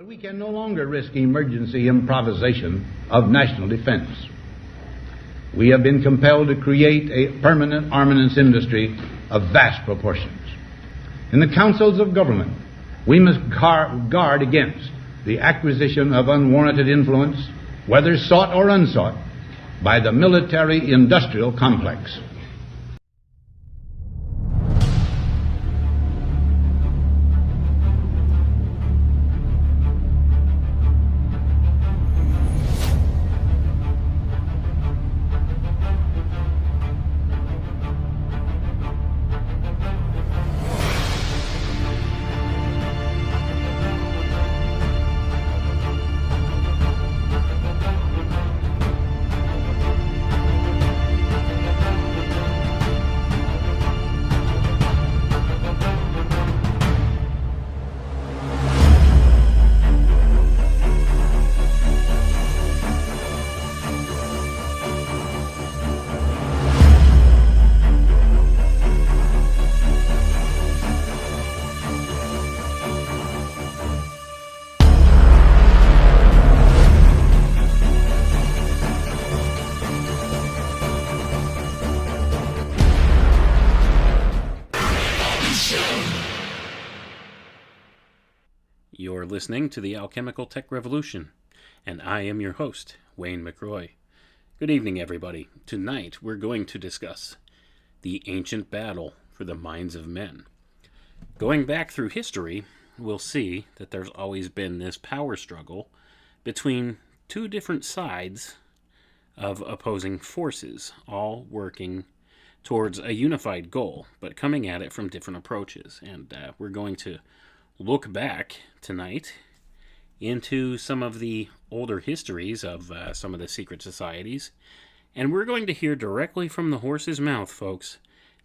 But we can no longer risk emergency improvisation of national defense. We have been compelled to create a permanent armaments industry of vast proportions. In the councils of government, we must guard against the acquisition of unwarranted influence, whether sought or unsought, by the military-industrial complex. You're listening to the Alchemical Tech Revolution, and I am your host, Wayne McRoy. Good evening, everybody. Tonight, we're going to discuss the ancient battle for the minds of men. Going back through history, we'll see that there's always been this power struggle between two different sides of opposing forces, all working towards a unified goal, but coming at it from different approaches. And we're going to look back tonight into some of the older histories of some of the secret societies, and we're going to hear directly from the horse's mouth, folks,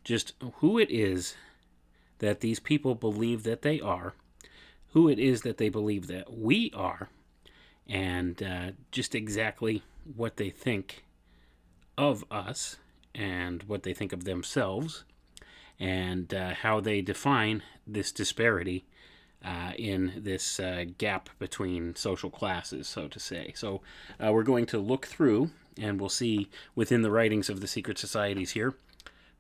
just who it is that these people believe that they are, who it is that they believe that we are, and just exactly what they think of us and what they think of themselves, and how they define this disparity in this gap between social classes, so to say. So we're going to look through, and we'll see within the writings of the secret societies here,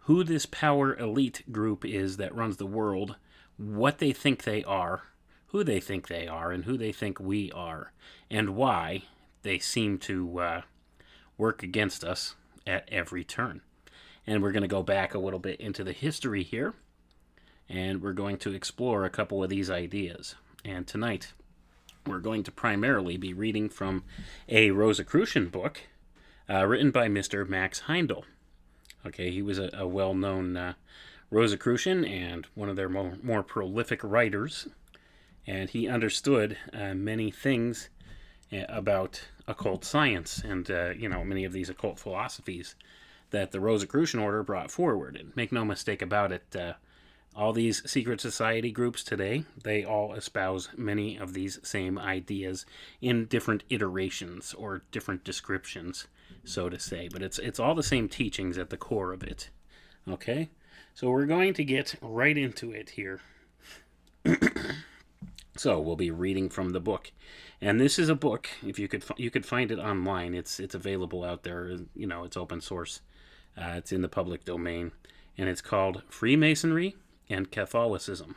who this power elite group is that runs the world, what they think they are, who they think they are, and who they think we are, and why they seem to work against us at every turn. And we're going to go back a little bit into the history here, and we're going to explore a couple of these ideas. And tonight, we're going to primarily be reading from a Rosicrucian book written by Mr. Max Heindel. Okay, he was a well-known Rosicrucian and one of their more prolific writers, and he understood many things about occult science and many of these occult philosophies that the Rosicrucian order brought forward. And make no mistake about it, all these secret society groups today, they all espouse many of these same ideas in different iterations or different descriptions, so to say. But it's all the same teachings at the core of it. Okay? So we're going to get right into it here. So we'll be reading from the book. And this is a book, if you could find it online. It's available out there. It's open source. It's in the public domain. And it's called Freemasonry and Catholicism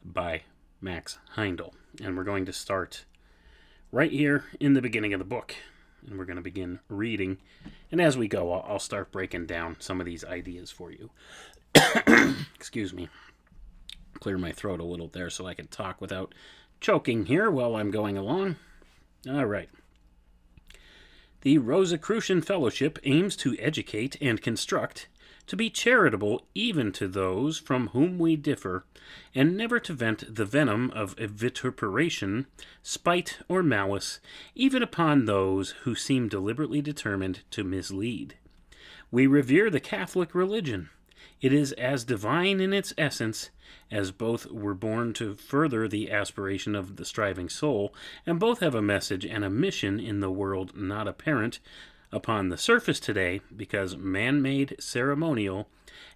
by Max Heindel. And we're going to start right here in the beginning of the book. And we're going to begin reading. And as we go, I'll start breaking down some of these ideas for you. Excuse me. Clear my throat a little there so I can talk without choking here while I'm going along. All right. The Rosicrucian Fellowship aims to educate and construct, to be charitable even to those from whom we differ, and never to vent the venom of vituperation, spite, or malice, even upon those who seem deliberately determined to mislead. We revere the Catholic religion. It is as divine in its essence, as both were born to further the aspiration of the striving soul, and both have a message and a mission in the world not apparent upon the surface today, because man-made ceremonial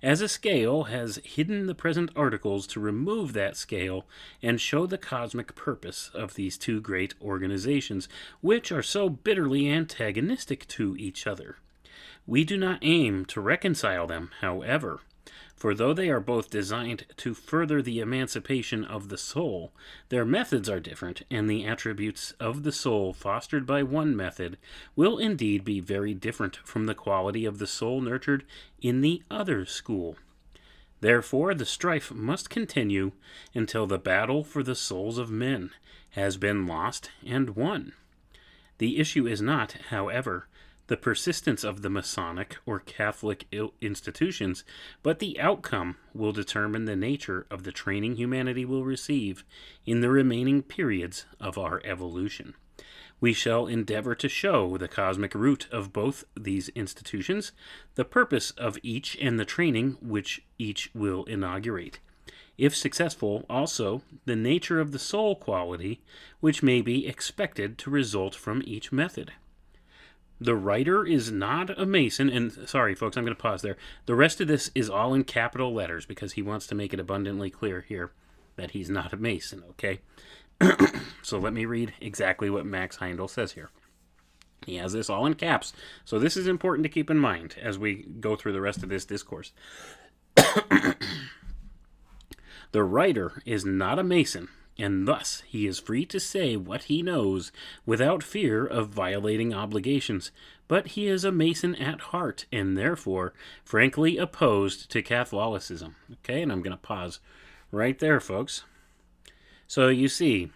as a scale has hidden the present articles to remove that scale and show the cosmic purpose of these two great organizations, which are so bitterly antagonistic to each other. We do not aim to reconcile them, however, for though they are both designed to further the emancipation of the soul, their methods are different, and the attributes of the soul fostered by one method will indeed be very different from the quality of the soul nurtured in the other school. Therefore, the strife must continue until the battle for the souls of men has been lost and won. The issue is not, however, the persistence of the Masonic or Catholic institutions, but the outcome will determine the nature of the training humanity will receive in the remaining periods of our evolution. We shall endeavor to show the cosmic root of both these institutions, the purpose of each, and the training which each will inaugurate. If successful, also, the nature of the soul quality which may be expected to result from each method. The writer is not a Mason, and sorry folks, I'm going to pause there. The rest of this is all in capital letters because he wants to make it abundantly clear here that he's not a Mason, okay? So let me read exactly what Max Heindel says here. He has this all in caps, so this is important to keep in mind as we go through the rest of this discourse. The writer is not a Mason, and thus he is free to say what he knows without fear of violating obligations, but he is a Mason at heart, and therefore frankly opposed to Catholicism. Okay, and I'm going to pause right there, folks. So you see,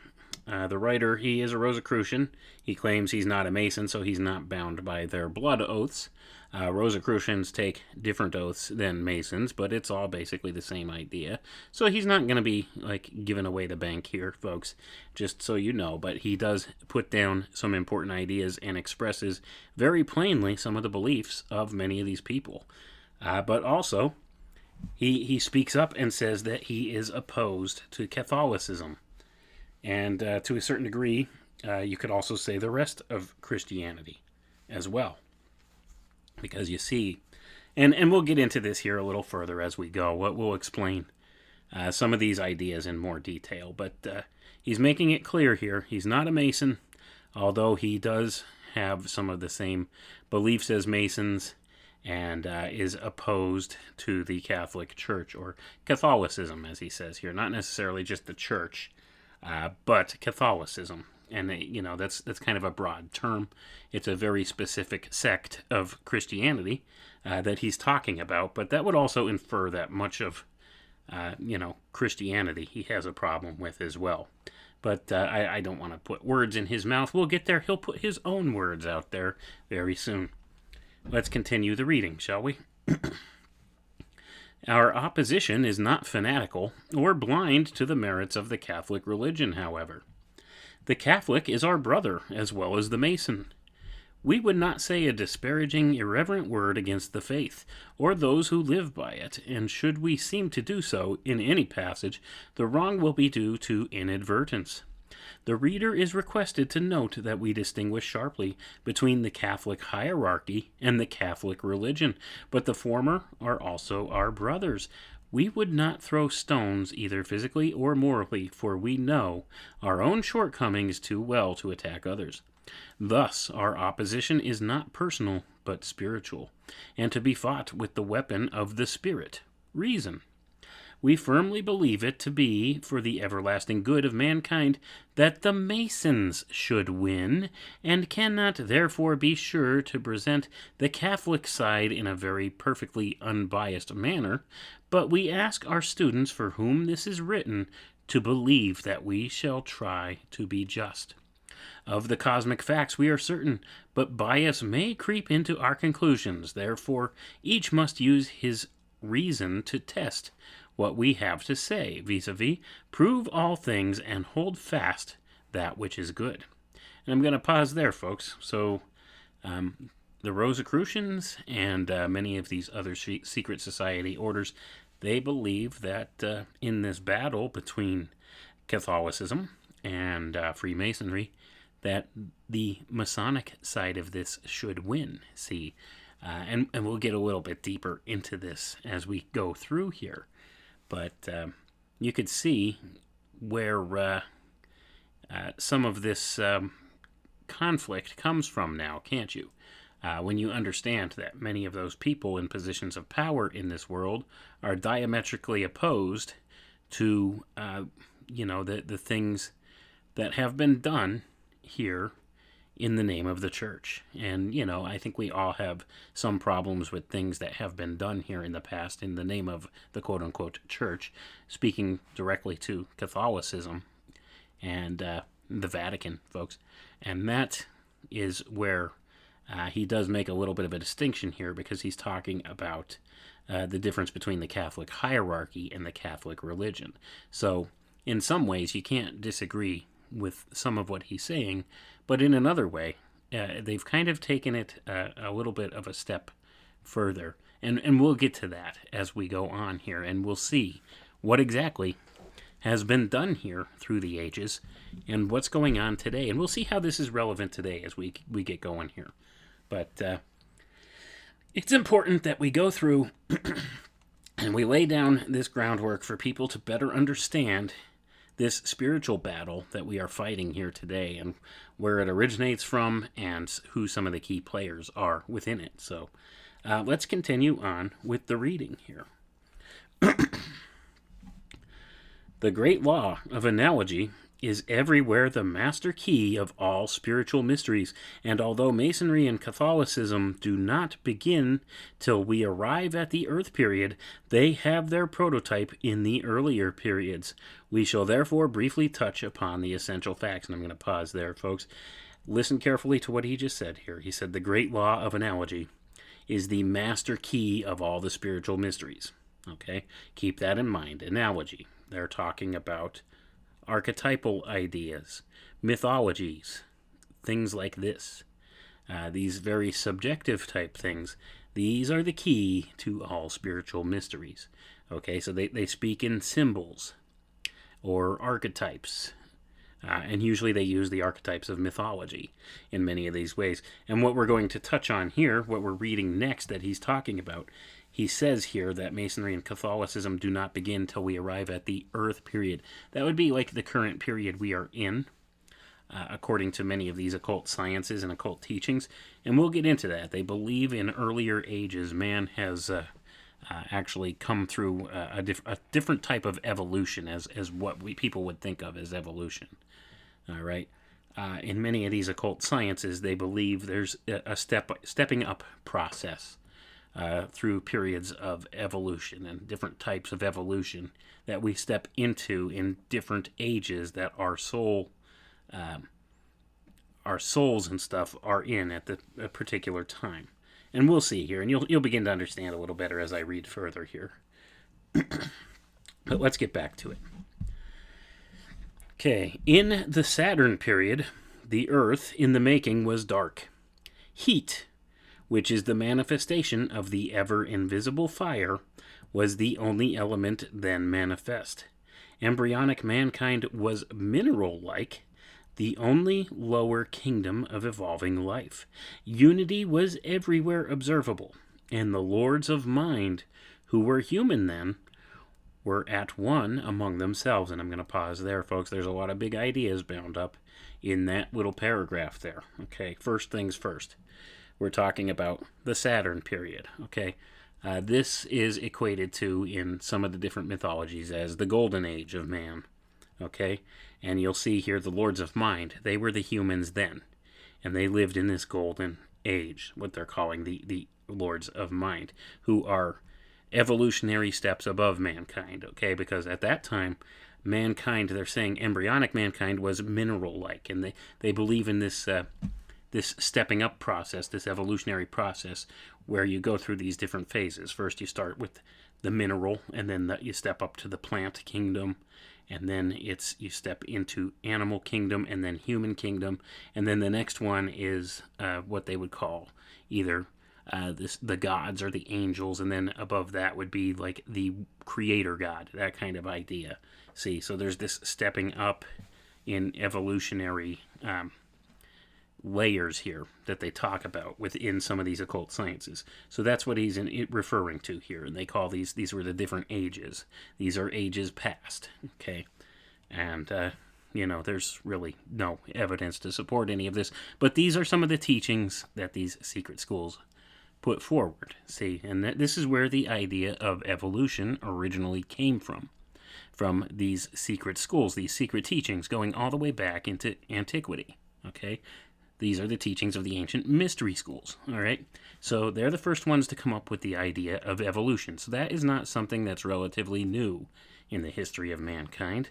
the writer, he is a Rosicrucian. He claims he's not a Mason, so he's not bound by their blood oaths. Rosicrucians take different oaths than Masons, but it's all basically the same idea. So he's not going to be, giving away the bank here, folks, just so you know. But he does put down some important ideas and expresses very plainly some of the beliefs of many of these people. But also, he speaks up and says that he is opposed to Catholicism. And to a certain degree, you could also say the rest of Christianity as well. Because you see, and we'll get into this here a little further as we go. We'll explain some of these ideas in more detail. But he's making it clear here, he's not a Mason, although he does have some of the same beliefs as Masons and is opposed to the Catholic Church, or Catholicism, as he says here. Not necessarily just the Church, but Catholicism. And, that's kind of a broad term. It's a very specific sect of Christianity that he's talking about. But that would also infer that much of, Christianity he has a problem with as well. But I don't want to put words in his mouth. We'll get there. He'll put his own words out there very soon. Let's continue the reading, shall we? Our opposition is not fanatical or blind to the merits of the Catholic religion, however. The Catholic is our brother as well as the Mason. We would not say a disparaging, irreverent word against the faith, or those who live by it, and should we seem to do so in any passage, the wrong will be due to inadvertence. The reader is requested to note that we distinguish sharply between the Catholic hierarchy and the Catholic religion, but the former are also our brothers. We would not throw stones either physically or morally, for we know our own shortcomings too well to attack others. Thus, our opposition is not personal, but spiritual, and to be fought with the weapon of the Spirit, reason. We firmly believe it to be for the everlasting good of mankind that the Masons should win, and cannot therefore be sure to present the Catholic side in a very perfectly unbiased manner, but we ask our students for whom this is written to believe that we shall try to be just. Of the cosmic facts we are certain, but bias may creep into our conclusions. Therefore, each must use his reason to test what we have to say, vis-a-vis, prove all things and hold fast that which is good. And I'm going to pause there, folks. So, the Rosicrucians and many of these other secret society orders, they believe that in this battle between Catholicism and Freemasonry, that the Masonic side of this should win. See, And we'll get a little bit deeper into this as we go through here. But you could see where some of this conflict comes from now, can't you? When you understand that many of those people in positions of power in this world are diametrically opposed to, the things that have been done here in the name of the church. And, I think we all have some problems with things that have been done here in the past in the name of the quote-unquote church, speaking directly to Catholicism and the Vatican, folks. And that is where he does make a little bit of a distinction here, because he's talking about the difference between the Catholic hierarchy and the Catholic religion. So in some ways you can't disagree with some of what he's saying, but in another way they've kind of taken it a little bit of a step further. And we'll get to that as we go on here, and we'll see what exactly has been done here through the ages and what's going on today. And we'll see how this is relevant today as we get going here. But it's important that we go through and we lay down this groundwork for people to better understand this spiritual battle that we are fighting here today, and where it originates from, and who some of the key players are within it. So let's continue on with the reading here. The great law of analogy is everywhere the master key of all spiritual mysteries, and although Masonry and Catholicism do not begin till we arrive at the Earth period, they have their prototype in the earlier periods. We shall therefore briefly touch upon the essential facts. And I'm going to pause there, folks. Listen carefully to what he just said here. He said the great law of analogy is the master key of all the spiritual mysteries. Okay? Keep that in mind. Analogy. They're talking about archetypal ideas, mythologies, things like this. These very subjective type things. These are the key to all spiritual mysteries. Okay, so they speak in symbols or archetypes. And usually they use the archetypes of mythology in many of these ways. And what we're going to touch on here, what we're reading next that he's talking about, he says here that Masonry and Catholicism do not begin till we arrive at the Earth period. That would be like the current period we are in, according to many of these occult sciences and occult teachings. And we'll get into that. They believe in earlier ages man has actually come through a different type of evolution as what people would think of as evolution. All right. In many of these occult sciences, they believe there's a stepping up process through periods of evolution and different types of evolution that we step into in different ages that our souls and stuff are in at a particular time. And we'll see here, and you'll begin to understand a little better as I read further here. But let's get back to it. Okay, in the Saturn period, the Earth in the making was dark. Heat, which is the manifestation of the ever-invisible fire, was the only element then manifest. Embryonic mankind was mineral-like, the only lower kingdom of evolving life. Unity was everywhere observable, and the lords of mind, who were human then, were at one among themselves. And I'm going to pause there, folks. There's a lot of big ideas bound up in that little paragraph there. Okay, first things first. We're talking about the Saturn period. Okay, this is equated to in some of the different mythologies as the golden age of man. Okay, and you'll see here the lords of mind. They were the humans then, and they lived in this golden age, what they're calling the lords of mind, who are evolutionary steps above mankind. Okay, because at that time, mankind, they're saying embryonic mankind was mineral-like, and they believe in this this stepping up process, this evolutionary process, where you go through these different phases. First, you start with the mineral, and then you step up to the plant kingdom, and then you step into animal kingdom, and then human kingdom, and then the next one is what they would call either the gods or the angels, and then above that would be like the creator god, that kind of idea. See, so there's this stepping up in evolutionary layers here that they talk about within some of these occult sciences. So that's what he's referring to here, and they call these were the different ages. These are ages past, okay? And, there's really no evidence to support any of this, but these are some of the teachings that these secret schools put forward. See, and this is where the idea of evolution originally came from these secret schools, these secret teachings going all the way back into antiquity, okay? These are the teachings of the ancient mystery schools, all right? So they're the first ones to come up with the idea of evolution. So that is not something that's relatively new in the history of mankind.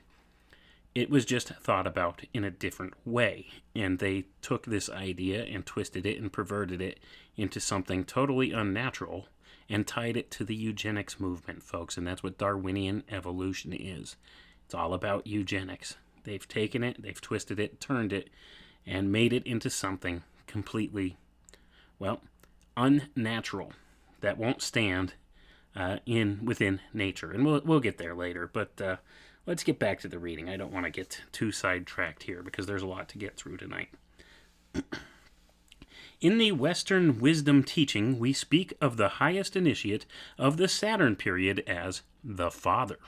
It was just thought about in a different way, and they took this idea and twisted it and perverted it into something totally unnatural and tied it to the eugenics movement, folks, and that's what Darwinian evolution is. It's all about eugenics. They've taken it, they've twisted it, turned it, and made it into something completely, unnatural, that won't stand within nature. And we'll get there later, but let's get back to the reading. I don't want to get too sidetracked here because there's a lot to get through tonight. In the Western wisdom teaching, we speak of the highest initiate of the Saturn period as the Father.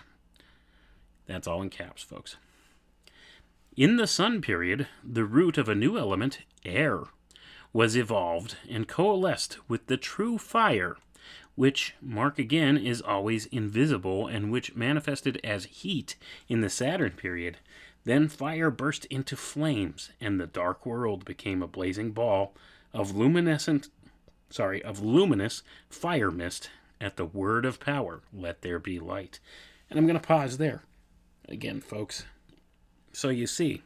That's all in caps, folks. In the Sun period, the root of a new element, air, was evolved and coalesced with the true fire, which, mark again, is always invisible and which manifested as heat in the Saturn period. Then fire burst into flames, and the dark world became a blazing ball of luminous fire mist at the word of power, let there be light. And I'm going to pause there again, folks. So you see,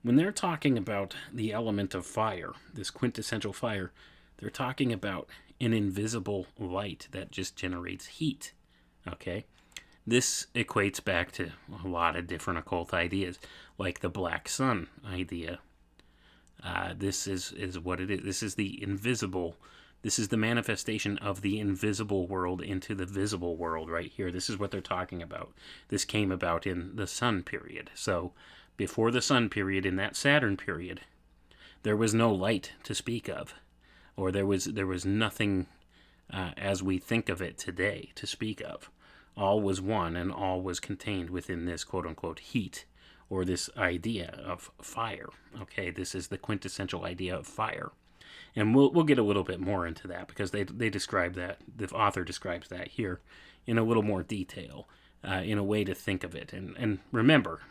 when they're talking about the element of fire, this quintessential fire, they're talking about an invisible light that just generates heat, okay? This equates back to a lot of different occult ideas, like the black sun idea. This is what it is. This is the invisible. This is the manifestation of the invisible world into the visible world right here. This is what they're talking about. This came about in the Sun period. So before the Sun period, in that Saturn period, there was no light to speak of, or there was nothing as we think of it today to speak of. All was one, and all was contained within this quote-unquote heat, or this idea of fire. Okay, this is the quintessential idea of fire. And we'll get a little bit more into that, because they describe that, the author describes that here in a little more detail, in a way to think of it. And remember,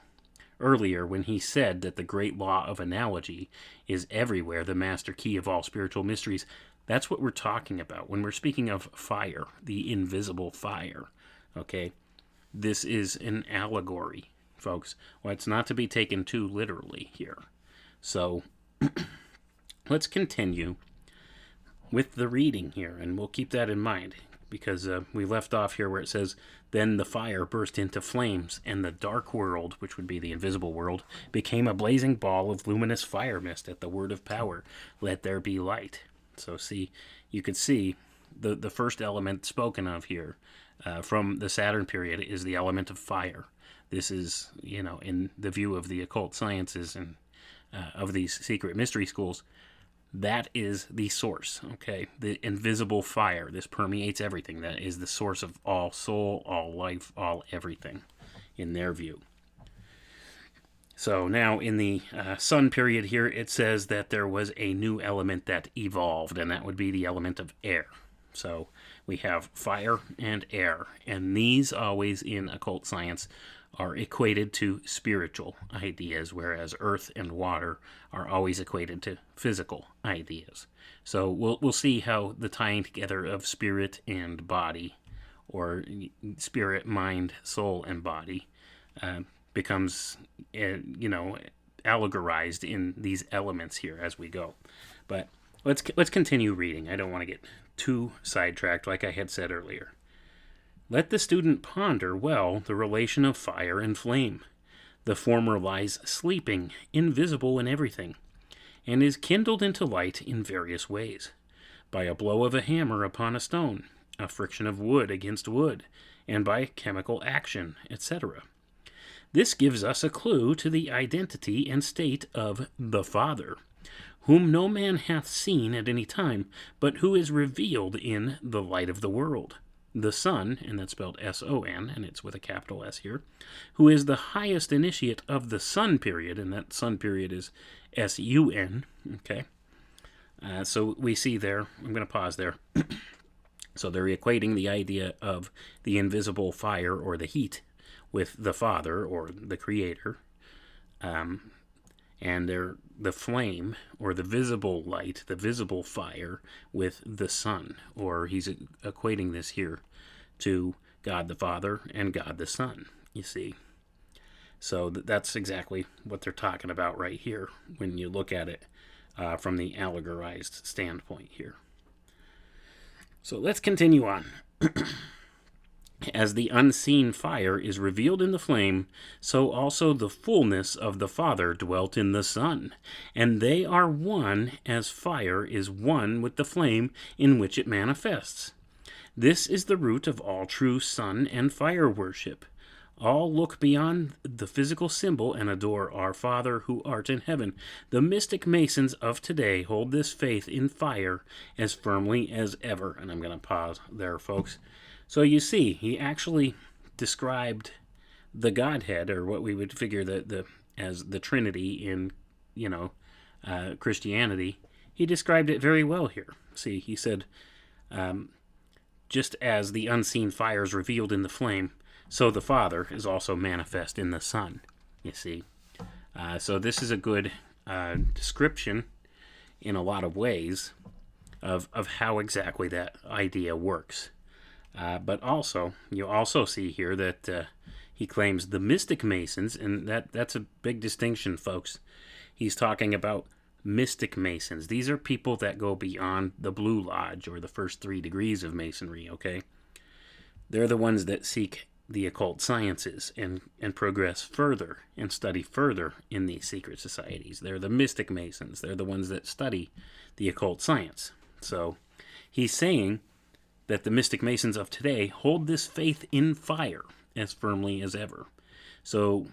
earlier when he said that the great law of analogy is everywhere, the master key of all spiritual mysteries, that's what we're talking about when we're speaking of fire, the invisible fire. Okay, this is an allegory, folks. Well, it's not to be taken too literally here. So let's continue with the reading here, and we'll keep that in mind, because we left off here where it says, then the fire burst into flames, and the dark world, which would be the invisible world, became a blazing ball of luminous fire mist at the word of power, let there be light. So see, you could see the first element spoken of here from the Saturn period is the element of fire. This is, in the view of the occult sciences and of these secret mystery schools, that is the source, okay? The invisible fire. This permeates everything. That is the source of all soul, all life, all everything, in their view. So now in the Sun period here, it says that there was a new element that evolved, and that would be the element of air. So we have fire and air, and these always in occult science are equated to spiritual ideas, whereas earth and water are always equated to physical ideas. So we'll see how the tying together of spirit and body, or spirit, mind, soul, and body, becomes, allegorized in these elements here as we go. But let's continue reading. I don't want to get too sidetracked, like I had said earlier. Let the student ponder well the relation of fire and flame. The former lies sleeping, invisible in everything, and is kindled into light in various ways, by a blow of a hammer upon a stone, a friction of wood against wood, and by chemical action, etc. This gives us a clue to the identity and state of the Father, whom no man hath seen at any time, but who is revealed in the light of the world. The Son, and that's spelled S-O-N, and it's with a capital S here, who is the highest initiate of the Son period, and that Son period is S-U-N, okay? So we see there, I'm going to pause there. So they're equating the idea of the invisible fire or the heat with the Father or the Creator, and they're the flame or the visible light, the visible fire with the Son, or he's equating this here to God the Father and God the Son, you see. So that's exactly what they're talking about right here when you look at it from the allegorized standpoint here. So let's continue on. As the unseen fire is revealed in the flame, so also the fullness of the Father dwelt in the Son. And they are one as fire is one with the flame in which it manifests. This is the root of all true sun and fire worship. All look beyond the physical symbol and adore our Father who art in heaven. The mystic Masons of today hold this faith in fire as firmly as ever. And I'm going to pause there, folks. So you see, he actually described the Godhead, or what we would figure as the Trinity in, Christianity. He described it very well here. See, he said, just as the unseen fire is revealed in the flame, so the Father is also manifest in the Son, you see. So this is a good description in a lot of ways of how exactly that idea works. But also, you also see here that he claims the mystic Masons, and that's a big distinction, folks. He's talking about mystic Masons. These are people that go beyond the Blue Lodge or the first 3 degrees of Masonry, okay? They're the ones that seek the occult sciences and progress further and study further in these secret societies. They're the mystic Masons. They're the ones that study the occult science. So he's saying that the mystic Masons of today hold this faith in fire as firmly as ever. So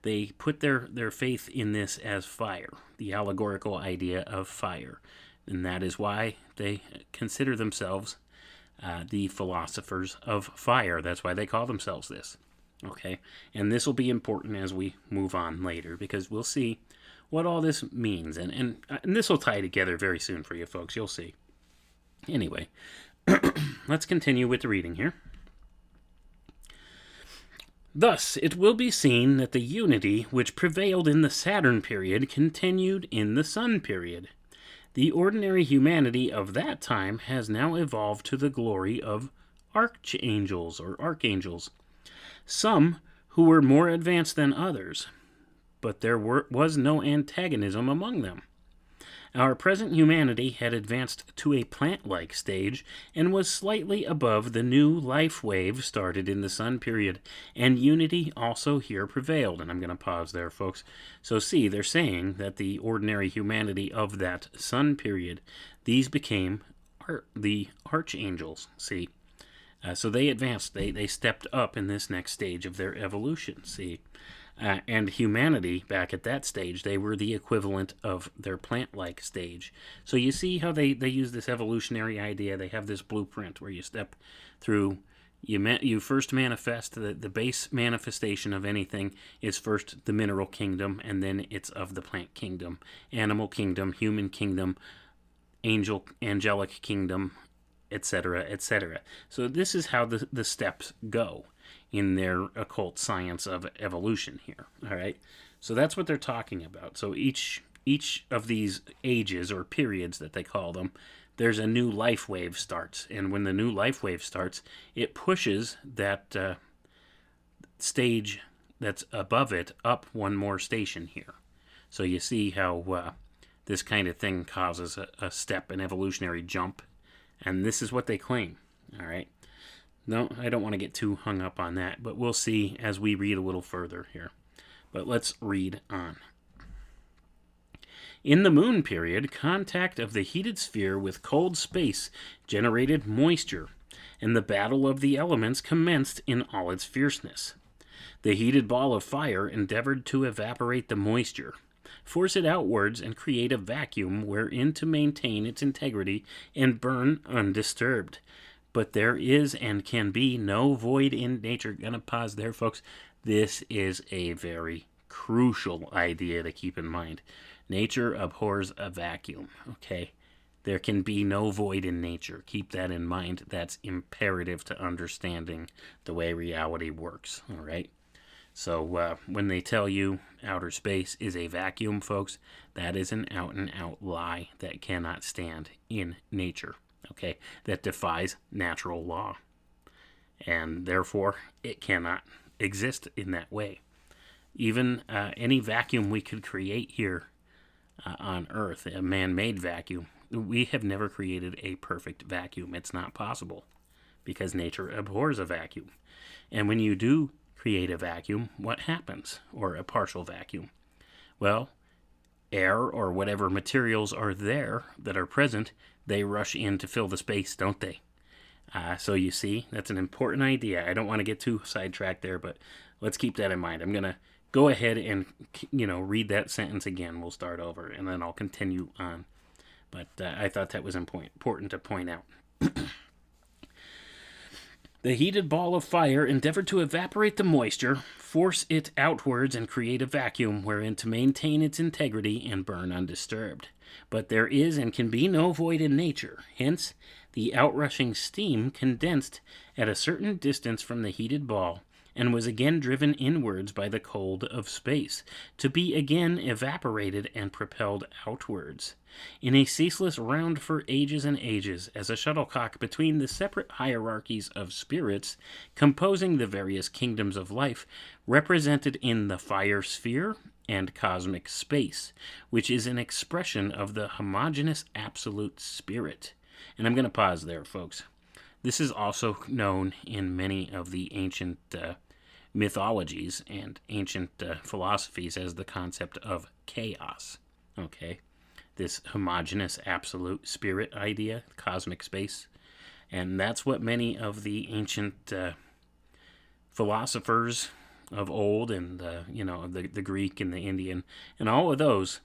they put their faith in this as fire, the allegorical idea of fire. And that is why they consider themselves the philosophers of fire. That's why they call themselves this. Okay? And this will be important as we move on later, because we'll see what all this means. And this will tie together very soon for you folks. You'll see. Anyway, let's continue with the reading here. Thus, it will be seen that the unity which prevailed in the Saturn period continued in the Sun period. The ordinary humanity of that time has now evolved to the glory of archangels or archangels, some who were more advanced than others, but there was no antagonism among them. Our present humanity had advanced to a plant-like stage and was slightly above the new life wave started in the Sun period, and unity also here prevailed. And I'm going to pause there, folks. So see, they're saying that the ordinary humanity of that Sun period, these became the archangels, see. So they advanced, they stepped up in this next stage of their evolution, see. And humanity, back at that stage, they were the equivalent of their plant-like stage. So you see how they use this evolutionary idea. They have this blueprint where you step through, you first manifest, the base manifestation of anything is first the mineral kingdom, and then it's of the plant kingdom, animal kingdom, human kingdom, angelic kingdom, etc., etc. So this is how the steps go in their occult science of evolution here. All right, so that's what they're talking about. So each of these ages or periods that they call them, there's a new life wave starts, and when the new life wave starts, it pushes that stage that's above it up one more station here. So you see how this kind of thing causes a step, an evolutionary jump, and this is what they claim. All right. No, I don't want to get too hung up on that, but we'll see as we read a little further here. But let's read on. In the moon period, contact of the heated sphere with cold space generated moisture, and the battle of the elements commenced in all its fierceness. The heated ball of fire endeavored to evaporate the moisture, force it outwards, and create a vacuum wherein to maintain its integrity and burn undisturbed. But there is and can be no void in nature. Gonna pause there, folks. This is a very crucial idea to keep in mind. Nature abhors a vacuum, okay? There can be no void in nature. Keep that in mind. That's imperative to understanding the way reality works, all right? So when they tell you outer space is a vacuum, folks, that is an out-and-out lie that cannot stand in nature, okay? That defies natural law, and therefore it cannot exist in that way. Even any vacuum we could create here on Earth, a man-made vacuum, we have never created a perfect vacuum. It's not possible because nature abhors a vacuum. And when you do create a vacuum, what happens? Or a partial vacuum? Well, air or whatever materials are there that are present, they rush in to fill the space, don't they? So you see, that's an important idea. I don't want to get too sidetracked there, but let's keep that in mind. I'm going to go ahead and, read that sentence again. We'll start over, and then I'll continue on. But I thought that was important to point out. The heated ball of fire endeavored to evaporate the moisture, force it outwards, and create a vacuum wherein to maintain its integrity and burn undisturbed. But there is and can be no void in nature. Hence, the outrushing steam condensed at a certain distance from the heated ball, and was again driven inwards by the cold of space, to be again evaporated and propelled outwards, in a ceaseless round for ages and ages, as a shuttlecock between the separate hierarchies of spirits composing the various kingdoms of life, represented in the fire sphere and cosmic space, which is an expression of the homogeneous absolute spirit. And I'm going to pause there, folks. This is also known in many of the ancient mythologies and ancient philosophies as the concept of chaos. Okay, this homogeneous absolute spirit idea, cosmic space, and that's what many of the ancient philosophers of old and the Greek and the Indian and all of those.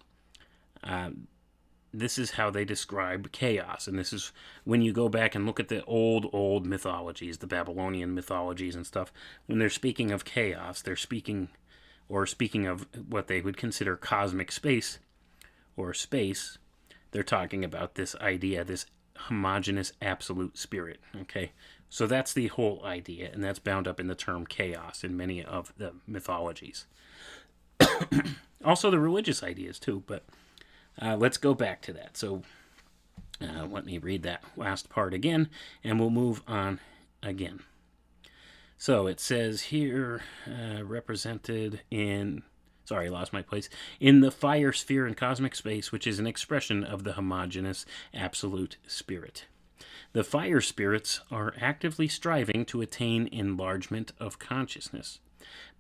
This is how they describe chaos, and this is when you go back and look at the old mythologies, the Babylonian mythologies and stuff. When they're speaking of chaos, they're speaking of what they would consider cosmic space or space. They're talking about this idea, this homogeneous absolute spirit. Okay, so that's the whole idea, and that's bound up in the term chaos in many of the mythologies. Also, the religious ideas too, but. Let's go back to that. So let me read that last part again, and we'll move on again. So it says here, represented in, sorry, I lost my place, in the fire sphere and cosmic space, which is an expression of the homogeneous absolute spirit. The fire spirits are actively striving to attain enlargement of consciousness.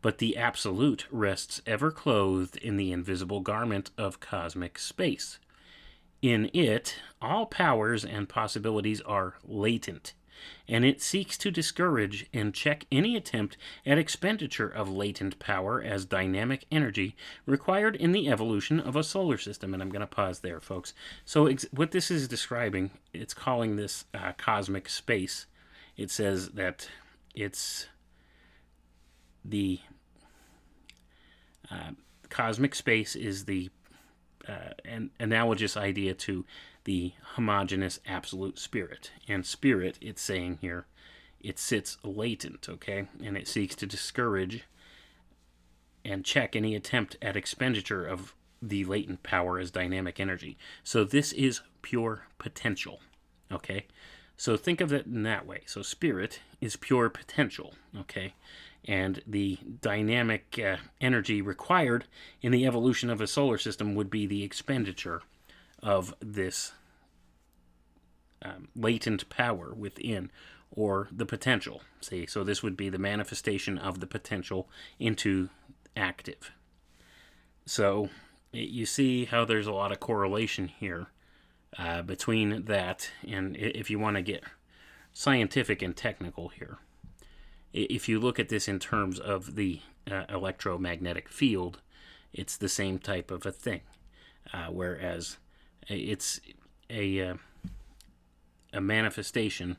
But the Absolute rests ever clothed in the invisible garment of cosmic space. In it, all powers and possibilities are latent, and it seeks to discourage and check any attempt at expenditure of latent power as dynamic energy required in the evolution of a solar system. And I'm going to pause there, folks. So what this is describing, it's calling this cosmic space. It says that it's the cosmic space is the an analogous idea to the homogeneous absolute spirit. And spirit, it's saying here, it sits latent, okay? And it seeks to discourage and check any attempt at expenditure of the latent power as dynamic energy. So this is pure potential, okay? So think of it in that way. So spirit is pure potential, okay? And the dynamic energy required in the evolution of a solar system would be the expenditure of this latent power within, or the potential. See, so this would be the manifestation of the potential into active. So you see how there's a lot of correlation here between that, and if you want to get scientific and technical here, if you look at this in terms of the electromagnetic field, it's the same type of a thing. Whereas it's a manifestation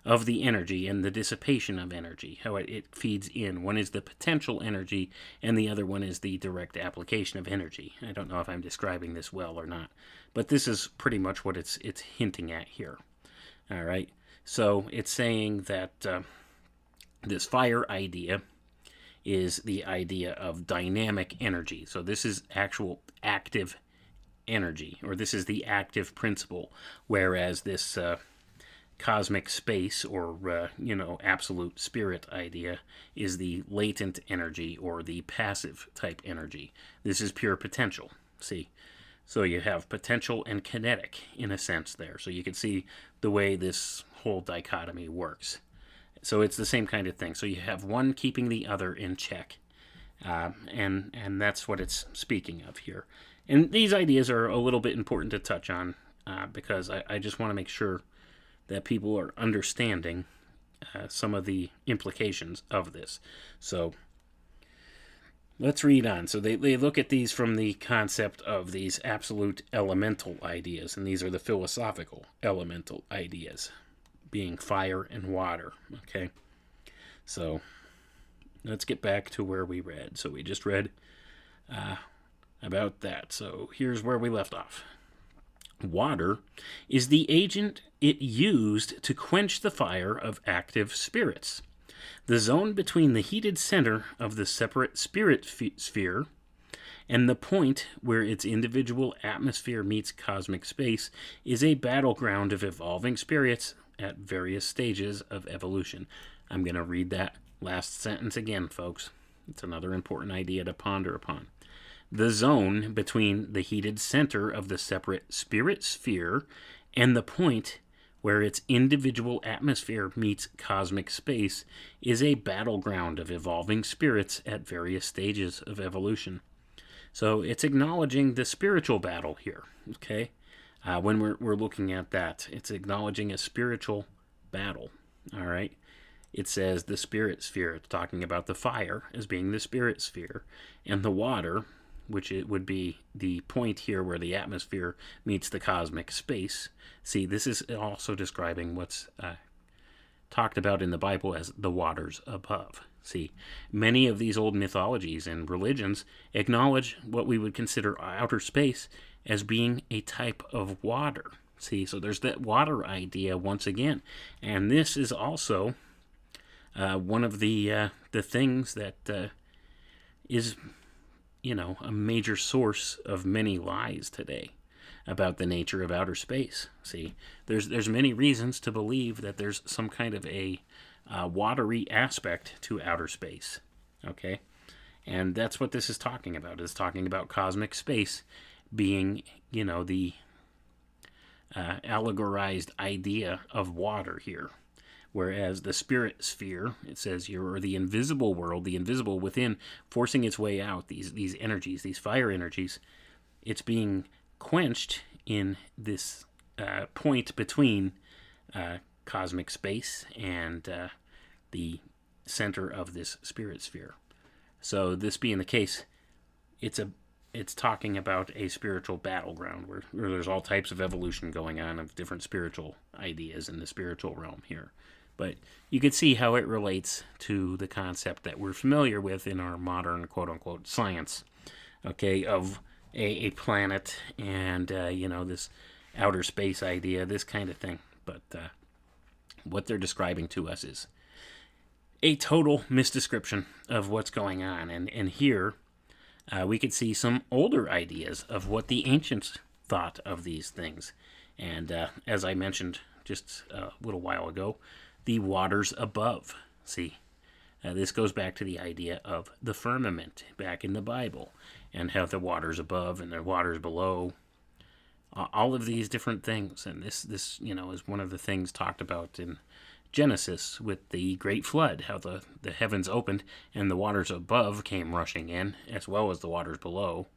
of the energy and the dissipation of energy, how it feeds in. One is the potential energy, and the other one is the direct application of energy. I don't know if I'm describing this well or not, but this is pretty much what it's hinting at here. All right, so it's saying that this fire idea is the idea of dynamic energy. So this is actual active energy, or this is the active principle, whereas this cosmic space, or absolute spirit idea, is the latent energy, or the passive type energy. This is pure potential. See, so you have potential and kinetic in a sense there. So you can see the way this whole dichotomy works. So it's the same kind of thing. So you have one keeping the other in check, and that's what it's speaking of here. And these ideas are a little bit important to touch on, because I just want to make sure that people are understanding some of the implications of this. So let's read on. So they look at these from the concept of these absolute elemental ideas, and these are the philosophical elemental ideas, being fire and water. Okay, so let's get back to where we read. So we just read about that. So here's where we left off. Water is the agent it used to quench the fire of active spirits. The zone between the heated center of the separate spirit sphere and the point where its individual atmosphere meets cosmic space is a battleground of evolving spirits at various stages of evolution. I'm going to read that last sentence again, folks. It's another important idea to ponder upon. The zone between the heated center of the separate spirit sphere and the point where its individual atmosphere meets cosmic space is a battleground of evolving spirits at various stages of evolution. So it's acknowledging the spiritual battle here, okay? When we're looking at that, it's acknowledging a spiritual battle, all right? It says the spirit sphere. It's talking about the fire as being the spirit sphere, and the water, which it would be the point here where the atmosphere meets the cosmic space. See, this is also describing what's talked about in the Bible as the waters above. See, many of these old mythologies and religions acknowledge what we would consider outer space as being a type of water. See, so there's that water idea once again. And this is also one of the things that is, a major source of many lies today about the nature of outer space. See, there's many reasons to believe that there's some kind of a watery aspect to outer space. Okay, and that's what this is talking about. It's talking about cosmic space being, the allegorized idea of water here. Whereas the spirit sphere, it says here, or the invisible world, the invisible within, forcing its way out, these energies, these fire energies, it's being quenched in this point between cosmic space and the center of this spirit sphere. So this being the case, it's talking about a spiritual battleground where there's all types of evolution going on of different spiritual ideas in the spiritual realm here. But you can see how it relates to the concept that we're familiar with in our modern quote-unquote science, okay, of a planet and, this outer space idea, this kind of thing. But what they're describing to us is a total misdescription of what's going on. And here we could see some older ideas of what the ancients thought of these things. And as I mentioned just a little while ago, the waters above. See, this goes back to the idea of the firmament back in the Bible, and how the waters above and the waters below, all of these different things. And this is one of the things talked about in Genesis with the great flood, how the heavens opened and the waters above came rushing in as well as the waters below.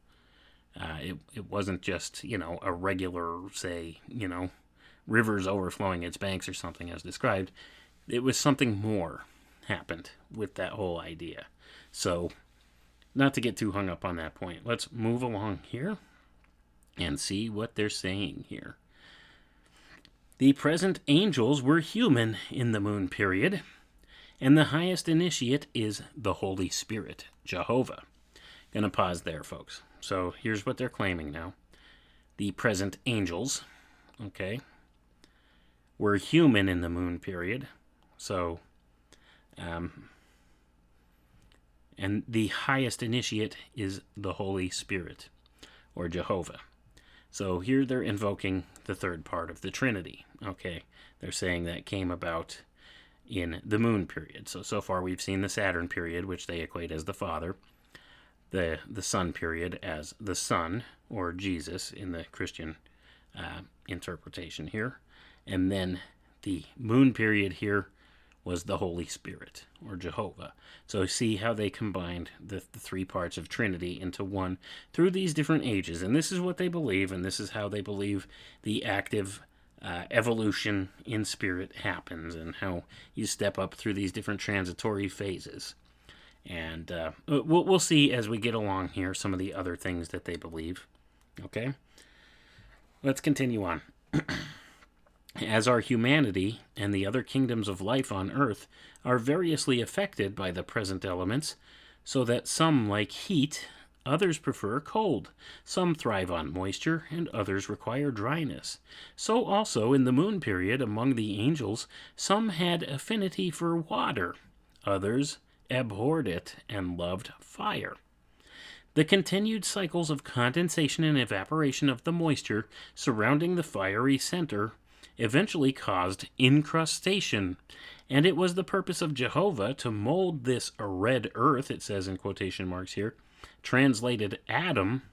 It wasn't just, a regular, say, rivers overflowing its banks or something as described. It was something more happened with that whole idea. So not to get too hung up on that point, let's move along here and see what they're saying here. The present angels were human in the moon period, and the highest initiate is the Holy Spirit, Jehovah. Gonna pause there, folks. So here's what they're claiming now. The present angels, okay, were human in the moon period. So, and the highest initiate is the Holy Spirit, or Jehovah. So here they're invoking the third part of the Trinity, okay? They're saying that came about in the moon period. So far we've seen the Saturn period, which they equate as the Father, the Sun period as the Son, or Jesus in the Christian interpretation here, and then the moon period here was the Holy Spirit, or Jehovah. So see how they combined the three parts of Trinity into one through these different ages. And this is what they believe, and this is how they believe the active evolution in spirit happens, and how you step up through these different transitory phases. And we'll see as we get along here some of the other things that they believe. Okay? Let's continue on. As our humanity and the other kingdoms of life on earth are variously affected by the present elements, so that some like heat, others prefer cold, some thrive on moisture, and others require dryness. So also in the moon period among the angels, some had affinity for water, others abhorred it and loved fire. The continued cycles of condensation and evaporation of the moisture surrounding the fiery center eventually caused incrustation, and it was the purpose of Jehovah to mold this red earth, it says in quotation marks here, translated Adam,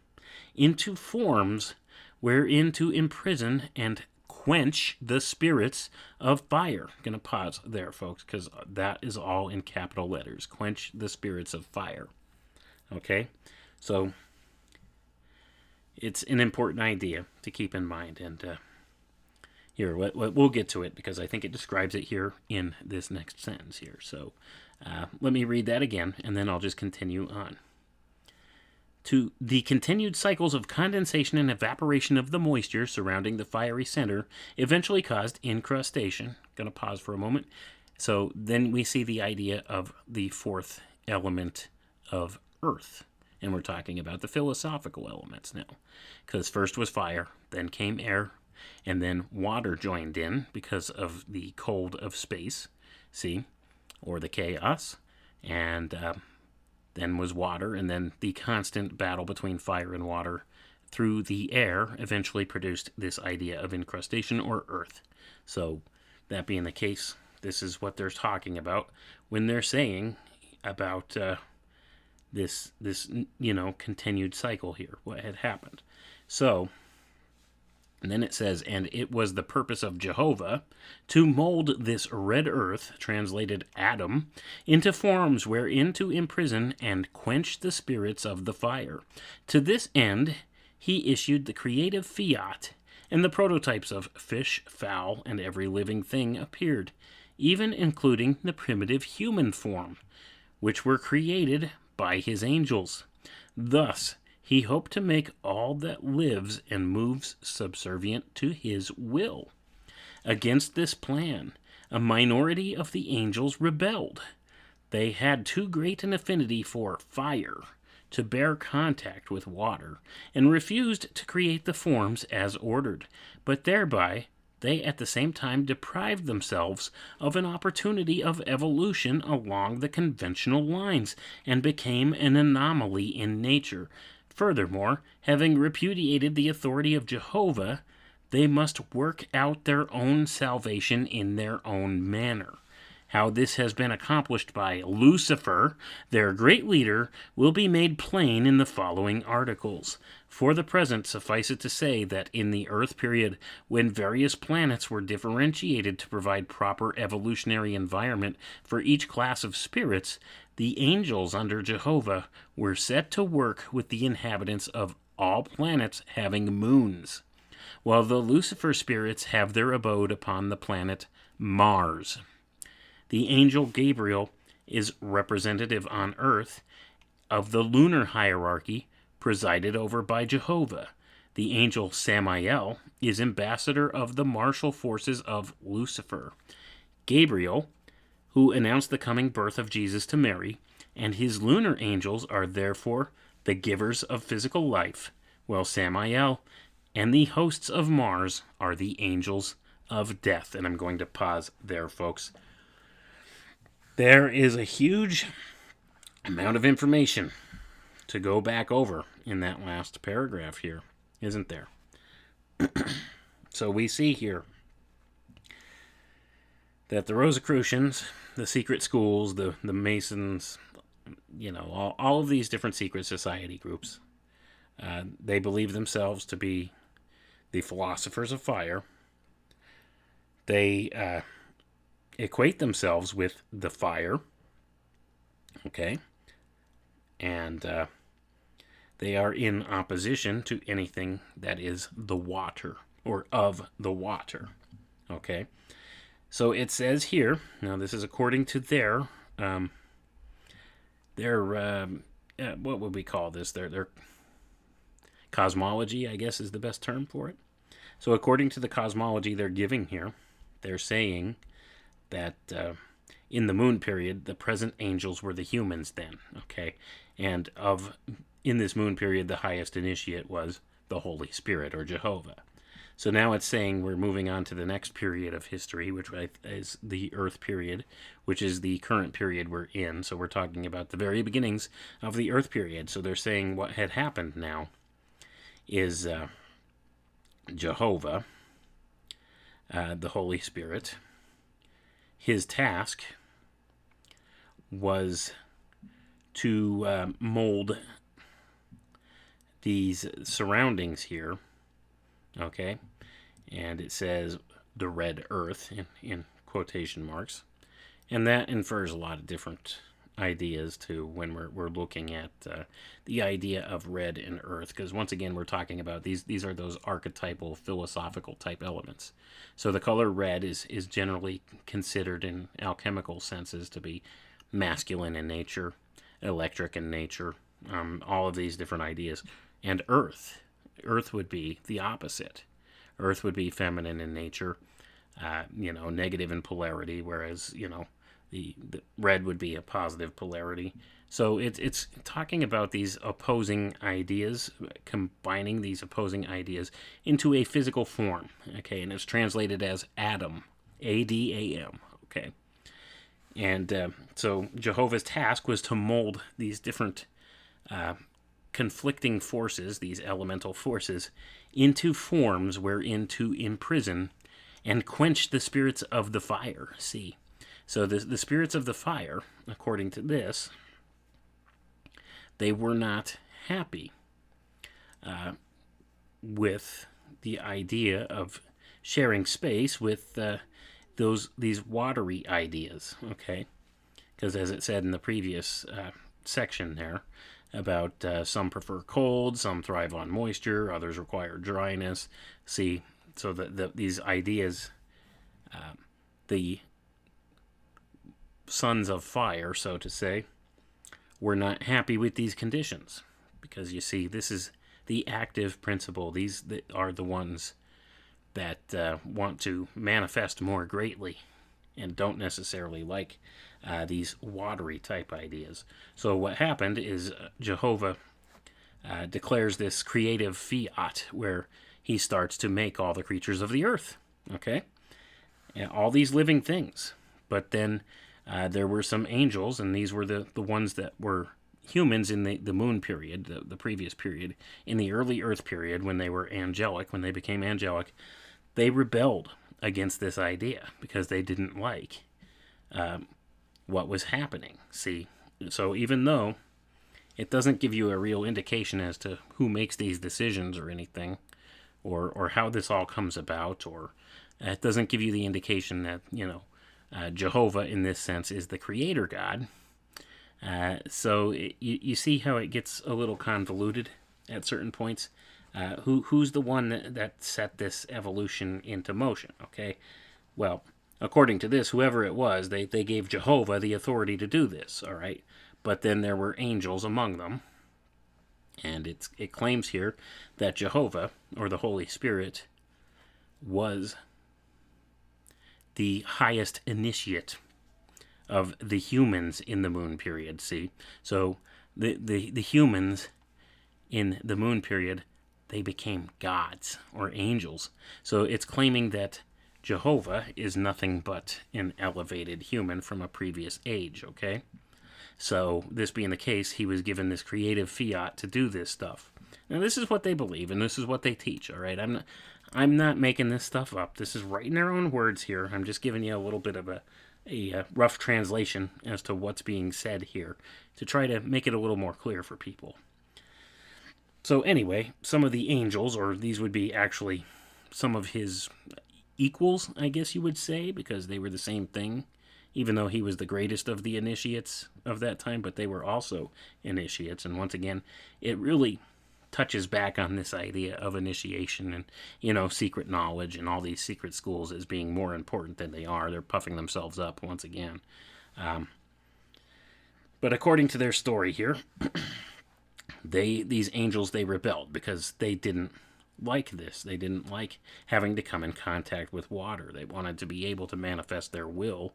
into forms wherein to imprison and quench the spirits of fire. I'm going to pause there, folks, because that is all in capital letters. Quench the spirits of fire. Okay? So, it's an important idea to keep in mind, and here, we'll get to it because I think it describes it here in this next sentence here. So let me read that again, and then I'll just continue on. To the continued cycles of condensation and evaporation of the moisture surrounding the fiery center eventually caused incrustation. Going to pause for a moment. So then we see the idea of the fourth element of earth. And we're talking about the philosophical elements now. Because first was fire, then came air, and then water joined in because of the cold of space, see, or the chaos, and then was water, and then the constant battle between fire and water through the air eventually produced this idea of incrustation or earth. So that being the case, this is what they're talking about when they're saying about this continued cycle here, what had happened. So, and then it says, and it was the purpose of Jehovah to mold this red earth, translated Adam, into forms wherein to imprison and quench the spirits of the fire. To this end, he issued the creative fiat, and the prototypes of fish, fowl, and every living thing appeared, even including the primitive human form, which were created by his angels. Thus, he hoped to make all that lives and moves subservient to his will. Against this plan, a minority of the angels rebelled. They had too great an affinity for fire to bear contact with water, and refused to create the forms as ordered, but thereby they at the same time deprived themselves of an opportunity of evolution along the conventional lines, and became an anomaly in nature. Furthermore, having repudiated the authority of Jehovah, they must work out their own salvation in their own manner. How this has been accomplished by Lucifer, their great leader, will be made plain in the following articles. For the present, suffice it to say that in the Earth period, when various planets were differentiated to provide proper evolutionary environment for each class of spirits, the angels under Jehovah were set to work with the inhabitants of all planets having moons, while the Lucifer spirits have their abode upon the planet Mars. The angel Gabriel is representative on earth of the lunar hierarchy presided over by Jehovah. The angel Samael is ambassador of the martial forces of Lucifer. Gabriel, who announced the coming birth of Jesus to Mary, and his lunar angels are therefore the givers of physical life, while Samael and the hosts of Mars are the angels of death. And I'm going to pause there, folks. There is a huge amount of information to go back over in that last paragraph here, isn't there? So we see here that the Rosicrucians, the secret schools, the Masons, all of these different secret society groups, they believe themselves to be the philosophers of fire. They equate themselves with the fire, okay? And they are in opposition to anything that is the water, or of the water, okay? So it says here, now this is according to their what would we call this? Their cosmology, I guess, is the best term for it. So according to the cosmology they're giving here, they're saying that in the moon period, the present angels were the humans then, okay? And in this moon period, the highest initiate was the Holy Spirit, or Jehovah. So now it's saying we're moving on to the next period of history, which is the Earth period, which is the current period we're in. So we're talking about the very beginnings of the Earth period. So they're saying what had happened now is Jehovah, the Holy Spirit, his task was to mold these surroundings here, okay? And it says the red earth in quotation marks. And that infers a lot of different ideas to when we're looking at the idea of red and earth, because once again we're talking about these are those archetypal philosophical type elements. So the color red is generally considered in alchemical senses to be masculine in nature, electric in nature, all of these different ideas. And earth would be the opposite. Earth would be feminine in nature, negative in polarity, whereas the red would be a positive polarity. So it's talking about these opposing ideas, combining these opposing ideas into a physical form, okay? And it's translated as Adam, A-D-A-M, okay? And so Jehovah's task was to mold these different conflicting forces, these elemental forces, into forms wherein to imprison and quench the spirits of the fire. See? So the spirits of the fire, according to this, they were not happy with the idea of sharing space with these watery ideas, okay? Because as it said in the previous section there, about some prefer cold, some thrive on moisture, others require dryness. See, so these ideas, the sons of fire, so to say, were not happy with these conditions. Because you see, this is the active principle. These are the ones that want to manifest more greatly and don't necessarily like these watery type ideas. So what happened is Jehovah declares this creative fiat where he starts to make all the creatures of the earth, okay? And all these living things. But then there were some angels, and these were the ones that were humans in the moon period, the previous period. In the early earth period, when they were angelic, when they became angelic, they rebelled against this idea because they didn't like what was happening. See, so even though it doesn't give you a real indication as to who makes these decisions or anything, or how this all comes about, or it doesn't give you the indication that, Jehovah in this sense is the creator God. So you see how it gets a little convoluted at certain points. Who's the one that set this evolution into motion, okay? Well, according to this, whoever it was, they gave Jehovah the authority to do this, all right? but then there were angels among them. And it claims here that Jehovah, or the Holy Spirit, was the highest initiate of the humans in the moon period, see? So the humans in the moon period, they became gods or angels. So it's claiming that Jehovah is nothing but an elevated human from a previous age, okay? So this being the case, he was given this creative fiat to do this stuff. Now this is what they believe, and this is what they teach, all right? I'm not making this stuff up. This is right in their own words here. I'm just giving you a little bit of a rough translation as to what's being said here to try to make it a little more clear for people. So anyway, some of the angels, or these would be actually some of his equals, I guess you would say, because they were the same thing, even though he was the greatest of the initiates of that time, but they were also initiates. And once again, it really touches back on this idea of initiation and, secret knowledge and all these secret schools as being more important than they are. They're puffing themselves up once again. But according to their story here, these angels, they rebelled because they didn't like this. They didn't like having to come in contact with water. They wanted to be able to manifest their will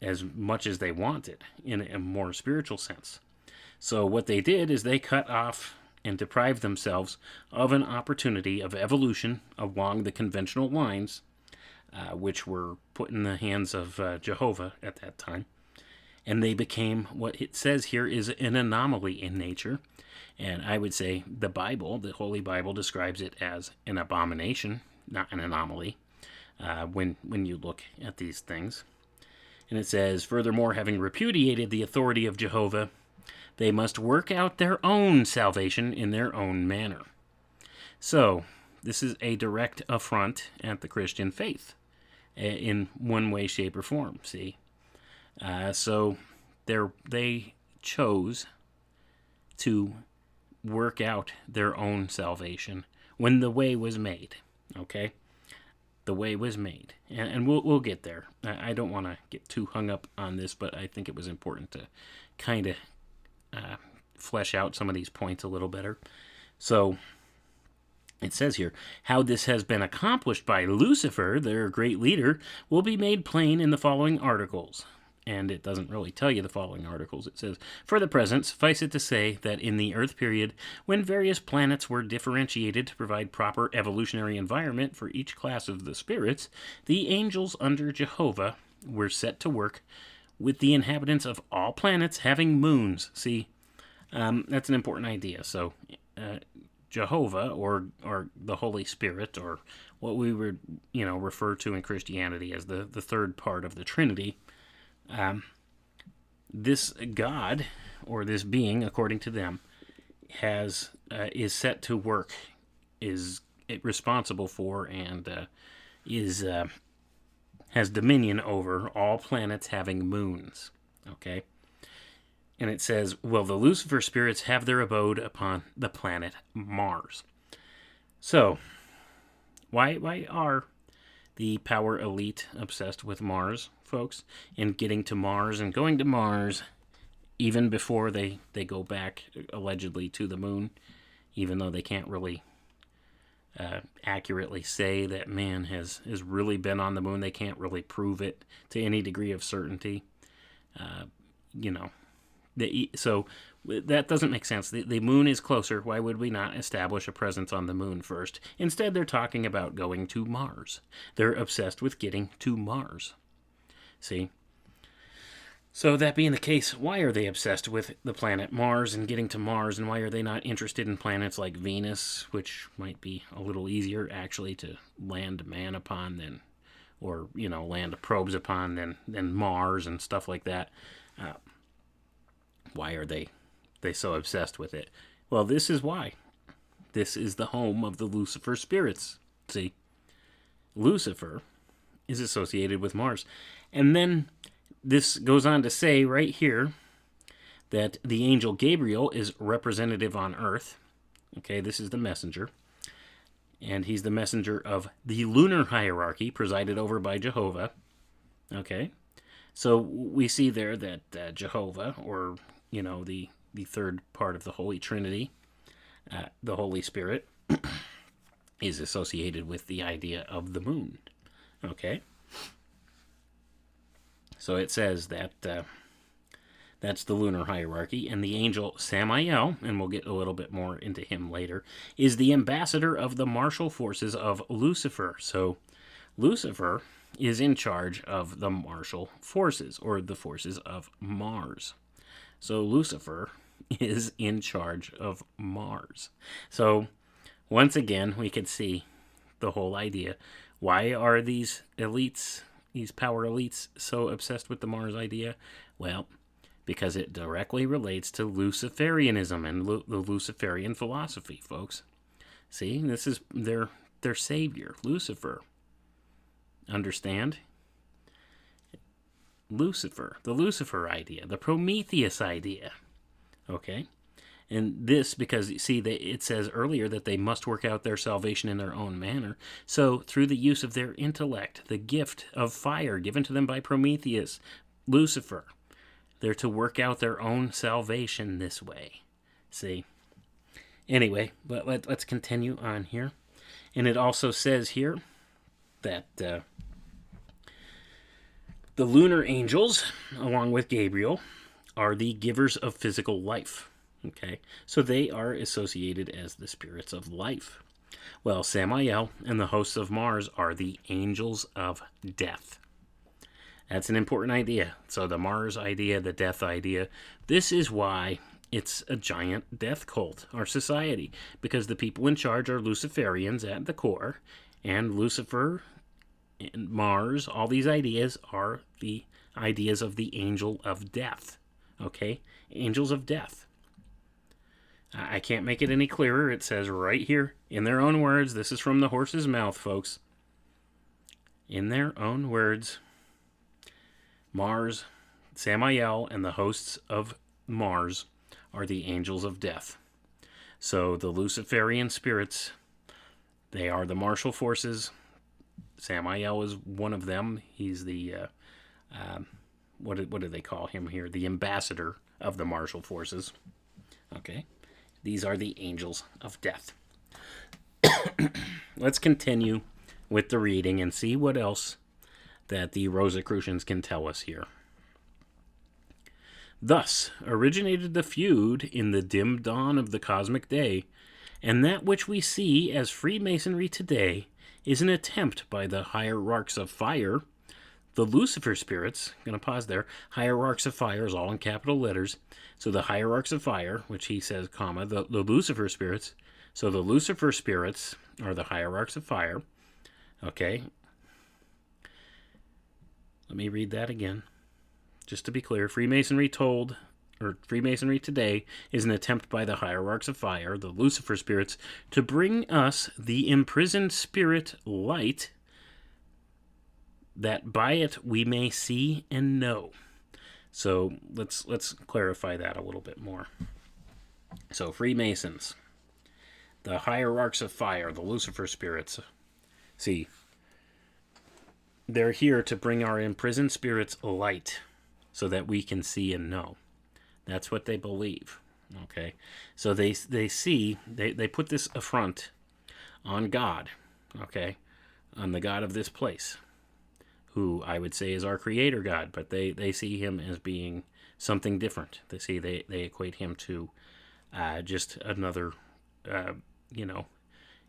as much as they wanted in a more spiritual sense. So what they did is they cut off and deprived themselves of an opportunity of evolution along the conventional lines, which were put in the hands of Jehovah at that time. And they became what it says here is an anomaly in nature. And I would say the Bible, the Holy Bible, describes it as an abomination, not an anomaly, when you look at these things. And it says, furthermore, having repudiated the authority of Jehovah, they must work out their own salvation in their own manner. So, this is a direct affront at the Christian faith in one way, shape, or form, see? So, they chose to work out their own salvation when the way was made, okay? The way was made, and we'll get there. I don't want to get too hung up on this, but I think it was important to kind of flesh out some of these points a little better. So it says here, how this has been accomplished by Lucifer, their great leader, will be made plain in the following articles. And it doesn't really tell you the following articles. It says, for the present, suffice it to say that in the Earth period, when various planets were differentiated to provide proper evolutionary environment for each class of the spirits, the angels under Jehovah were set to work with the inhabitants of all planets having moons. See, that's an important idea. So, Jehovah, or the Holy Spirit, or what we would, refer to in Christianity as the third part of the Trinity, this God, or this being, according to them, is set to work, is responsible for, and has dominion over all planets having moons. Okay? And it says, well, the Lucifer spirits have their abode upon the planet Mars. So, why are the power elite obsessed with Mars, folks, and getting to Mars and going to Mars even before they go back, allegedly, to the moon, even though they can't really accurately say that man has really been on the moon? They can't really prove it to any degree of certainty. So that doesn't make sense. The moon is closer. Why would we not establish a presence on the moon first? Instead, they're talking about going to Mars. They're obsessed with getting to Mars. See? So that being the case, why are they obsessed with the planet Mars and getting to Mars, and why are they not interested in planets like Venus, which might be a little easier, actually, to land man upon than, or, land probes upon than Mars and stuff like that? Why are they so obsessed with it? Well, this is why. This is the home of the Lucifer spirits. See? Lucifer is associated with Mars. And then this goes on to say right here that the angel Gabriel is representative on earth. Okay, this is the messenger. And he's the messenger of the lunar hierarchy presided over by Jehovah. Okay. So we see there that Jehovah, or the third part of the Holy Trinity, the Holy Spirit, is associated with the idea of the moon. Okay? So it says that that's the lunar hierarchy, and the angel Samael, and we'll get a little bit more into him later, is the ambassador of the martial forces of Lucifer. So Lucifer is in charge of the martial forces, or the forces of Mars. So Lucifer is in charge of Mars. So once again, we could see the whole idea. Why are these elites, these power elites, so obsessed with the Mars idea? Well, because it directly relates to Luciferianism and the Luciferian philosophy, folks. See, this is their savior, Lucifer. Understand? Lucifer, the Lucifer idea, the Prometheus idea. Okay? And this, because, see, it says earlier that they must work out their salvation in their own manner. So, through the use of their intellect, the gift of fire given to them by Prometheus, Lucifer, they're to work out their own salvation this way. See? Anyway, but let's continue on here. And it also says here that the lunar angels, along with Gabriel, are the givers of physical life. Okay, so they are associated as the spirits of life. Well, Samael and the hosts of Mars are the angels of death. That's an important idea. So the Mars idea, the death idea, this is why it's a giant death cult, our society, because the people in charge are Luciferians at the core, and Lucifer and Mars, all these ideas are the ideas of the angel of death. Okay? Angels of death. I can't make it any clearer. It says right here, in their own words, this is from the horse's mouth, folks. In their own words, Mars, Samael, and the hosts of Mars are the angels of death. So the Luciferian spirits, they are the martial forces. Samael is one of them. He's the, what do they call him here? The ambassador of the martial forces. Okay. These are the angels of death. Let's continue with the reading and see what else that the Rosicrucians can tell us here. Thus originated the feud in the dim dawn of the cosmic day, and that which we see as Freemasonry today is an attempt by the hierarchs of fire, the Lucifer spirits, I'm going to pause there, hierarchs of fire is all in capital letters, so the hierarchs of fire, which he says, comma, the Lucifer spirits, so the Lucifer spirits are the hierarchs of fire, okay? Let me read that again. Just to be clear, Freemasonry today is an attempt by the hierarchs of fire, the Lucifer spirits, to bring us the imprisoned spirit light, that by it we may see and know. So let's clarify that a little bit more. So Freemasons, the hierarchs of fire, the Lucifer spirits, see, they're here to bring our imprisoned spirits light so that we can see and know. That's what they believe. Okay? So they put this affront on God, okay? On the God of this place, who I would say is our creator God, but they see him as being something different. They equate him to just another,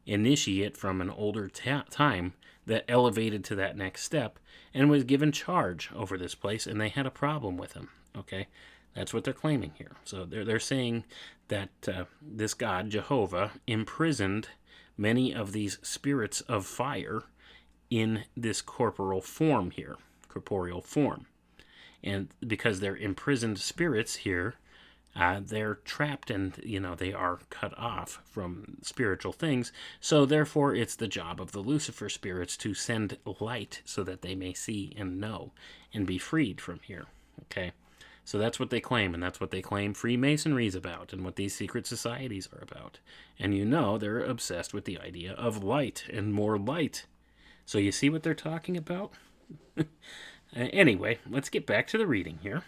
initiate from an older time that elevated to that next step and was given charge over this place, and they had a problem with him. Okay, that's what they're claiming here. So they're saying that this God, Jehovah, imprisoned many of these spirits of fire in this corporeal form here, corporeal form. And because they're imprisoned spirits here, they're trapped and, they are cut off from spiritual things. So therefore, it's the job of the Lucifer spirits to send light so that they may see and know and be freed from here. Okay? So that's what they claim, and that's what they claim Freemasonry is about and what these secret societies are about. And they're obsessed with the idea of light and more light. So you see what they're talking about? Anyway, let's get back to the reading here.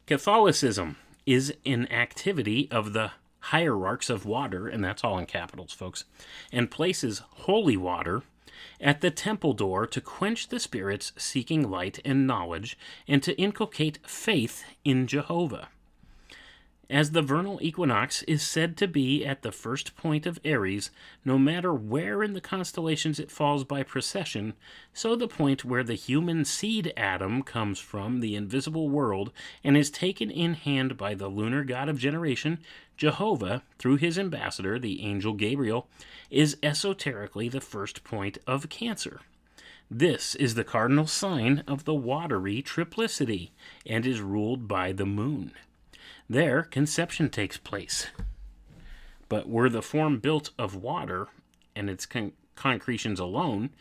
Catholicism is an activity of the hierarchs of water, and that's all in capitals, folks, and places holy water at the temple door to quench the spirits seeking light and knowledge, and to inculcate faith in Jehovah. As the vernal equinox is said to be at the first point of Aries, no matter where in the constellations it falls by precession, so the point where the human seed atom comes from the invisible world and is taken in hand by the lunar god of generation, Jehovah, through his ambassador, the angel Gabriel, is esoterically the first point of Cancer. This is the cardinal sign of the watery triplicity and is ruled by the moon. There, conception takes place. But were the form built of water and its concretions alone,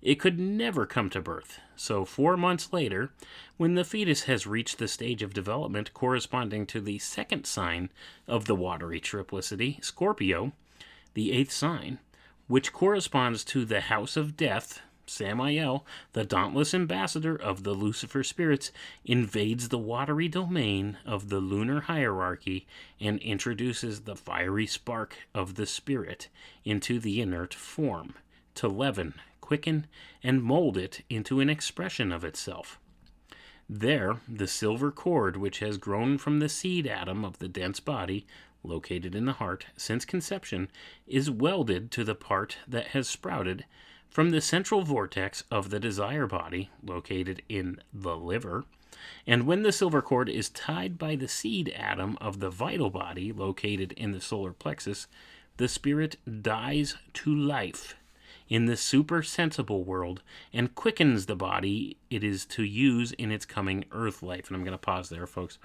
it could never come to birth. So 4 months later, when the fetus has reached the stage of development corresponding to the second sign of the watery triplicity, Scorpio, the 8th sign, which corresponds to the house of death, Samael, the dauntless ambassador of the Lucifer spirits, invades the watery domain of the lunar hierarchy and introduces the fiery spark of the spirit into the inert form, to leaven, quicken, and mold it into an expression of itself. There, the silver cord which has grown from the seed atom of the dense body, located in the heart, since conception, is welded to the part that has sprouted from the central vortex of the desire body, located in the liver, and when the silver cord is tied by the seed atom of the vital body, located in the solar plexus, the spirit dies to life in the supersensible world and quickens the body it is to use in its coming earth life. And I'm going to pause there, folks.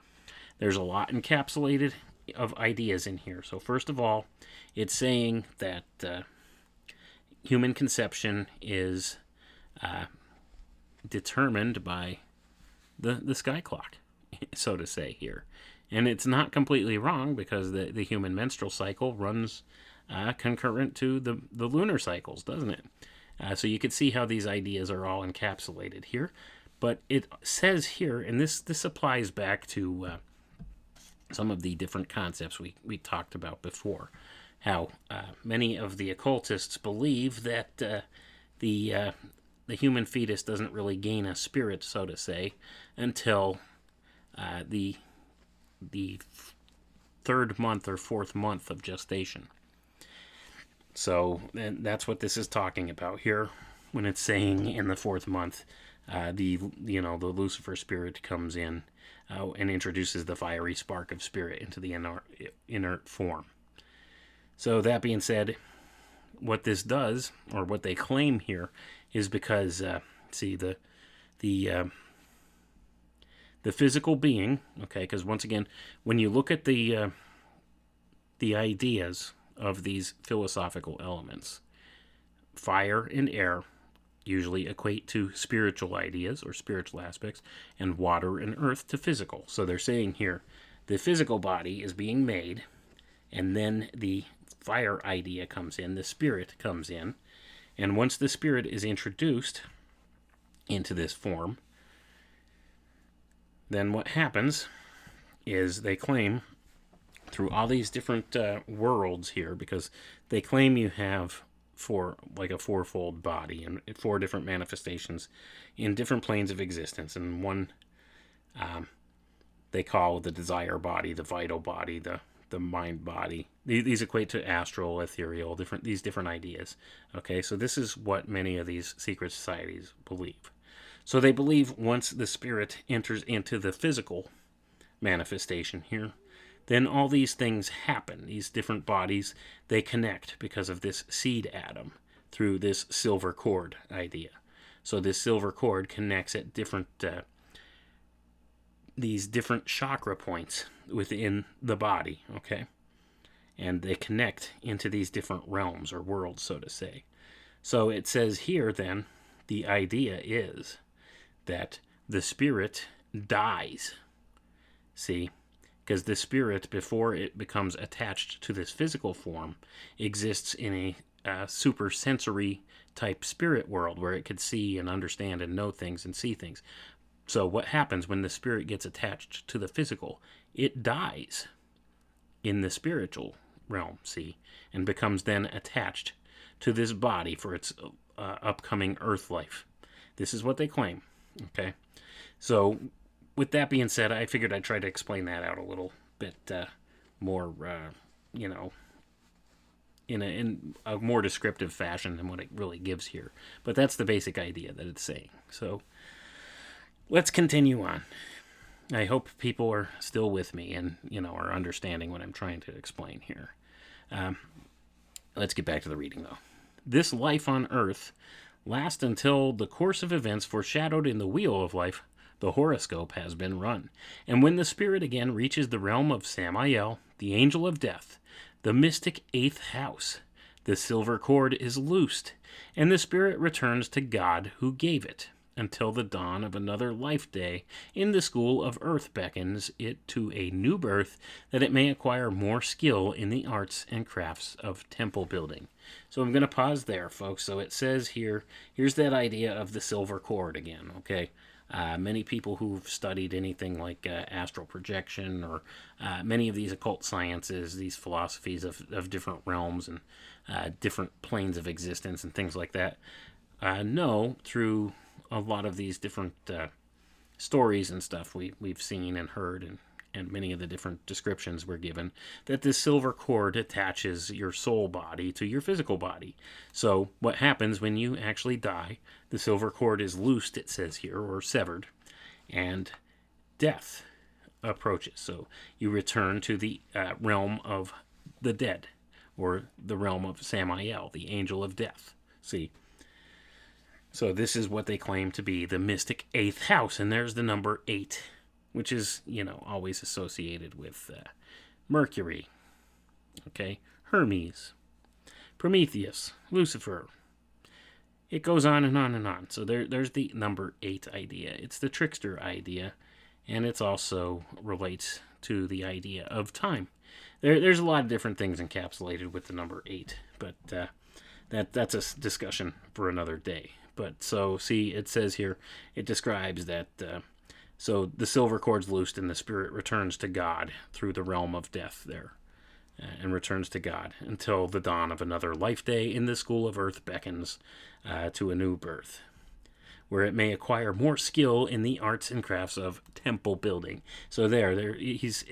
There's a lot encapsulated of ideas in here. So first of all, it's saying that human conception is determined by the sky clock, so to say here. And it's not completely wrong, because the human menstrual cycle runs concurrent to the lunar cycles, doesn't it? So you can see how these ideas are all encapsulated here. But it says here, and this applies back to some of the different concepts we talked about before, how many of the occultists believe that the human fetus doesn't really gain a spirit, so to say, until the third month or fourth month of gestation. So that's what this is talking about here when it's saying in the fourth month, the Lucifer spirit comes in and introduces the fiery spark of spirit into the inert form. So that being said, what this does, or what they claim here, is because the physical being, okay, because once again, when you look at the ideas of these philosophical elements, fire and air usually equate to spiritual ideas or spiritual aspects, and water and earth to physical. So they're saying here, the physical body is being made, and then the fire idea comes in, the spirit comes in, and once the spirit is introduced into this form, then what happens is they claim through all these different worlds here, because they claim you have a fourfold body and 4 different manifestations in different planes of existence, and one they call the desire body, the vital body, the mind body. These equate to astral, ethereal, these different ideas. Okay, so this is what many of these secret societies believe. So they believe once the spirit enters into the physical manifestation here, then all these things happen. These different bodies, they connect because of this seed atom through this silver cord idea. So this silver cord connects at these different chakra points within the body, okay? And they connect into these different realms or worlds, so to say. So it says here then, the idea is that the spirit dies. See? Because the spirit, before it becomes attached to this physical form, exists in super sensory type spirit world where it could see and understand and know things and see things. So what happens when the spirit gets attached to the physical? It dies in the spiritual realm, see, and becomes then attached to this body for its upcoming earth life. This is what they claim. Okay, so with that being said, I figured I'd try to explain that out a little bit more, in a more descriptive fashion than what it really gives here. But that's the basic idea that it's saying. So let's continue on. I hope people are still with me and, are understanding what I'm trying to explain here. Let's get back to the reading, though. This life on earth lasts until the course of events foreshadowed in the wheel of life, the horoscope, has been run. And when the spirit again reaches the realm of Samael, the angel of death, the mystic 8th house, the silver cord is loosed, and the spirit returns to God who gave it, until the dawn of another life day in the school of earth beckons it to a new birth, that it may acquire more skill in the arts and crafts of temple building. So I'm going to pause there, folks. So it says here's that idea of the silver cord again, okay? Many people who've studied anything like astral projection or many of these occult sciences, these philosophies of different realms and different planes of existence and things like that, know through a lot of these different stories and stuff we've seen and heard and many of the different descriptions we're given, that this silver cord attaches your soul body to your physical body. So what happens when you actually die, the silver cord is loosed, it says here, or severed, and death approaches. So you return to the realm of the dead, or the realm of Samael, the angel of death. See? So this is what they claim to be the mystic 8th house, and there's the number 8, which is, always associated with Mercury, okay, Hermes, Prometheus, Lucifer. It goes on and on and on. So there's the number 8 idea. It's the trickster idea, and it also relates to the idea of time. There's a lot of different things encapsulated with the number 8, but that's a discussion for another day. But so, see, it says here, it describes that, so the silver cord's loosed and the spirit returns to God through the realm of death there, and returns to God until the dawn of another life day in the school of earth beckons to a new birth, where it may acquire more skill in the arts and crafts of temple building. So there he's,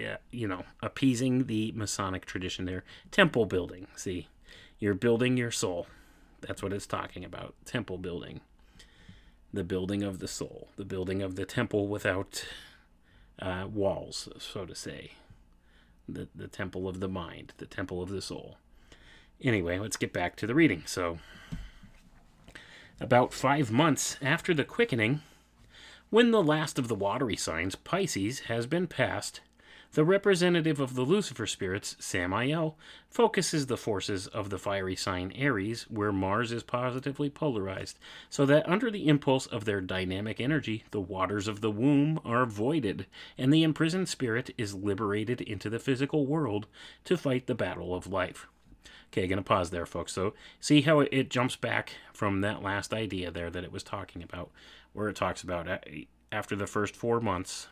appeasing the Masonic tradition there. Temple building, see, you're building your soul. That's what it's talking about, temple building. The building of the soul, the building of the temple without walls, so to say. The temple of the mind, the temple of the soul. Anyway, let's get back to the reading. So, about 5 months after the quickening, when the last of the watery signs, Pisces, has been passed, the representative of the Lucifer spirits, Samael, focuses the forces of the fiery sign Aries, where Mars is positively polarized, so that under the impulse of their dynamic energy, the waters of the womb are voided, and the imprisoned spirit is liberated into the physical world to fight the battle of life. Okay, going to pause there, folks. So see how it jumps back from that last idea there that it was talking about, where it talks about after the first 4 months,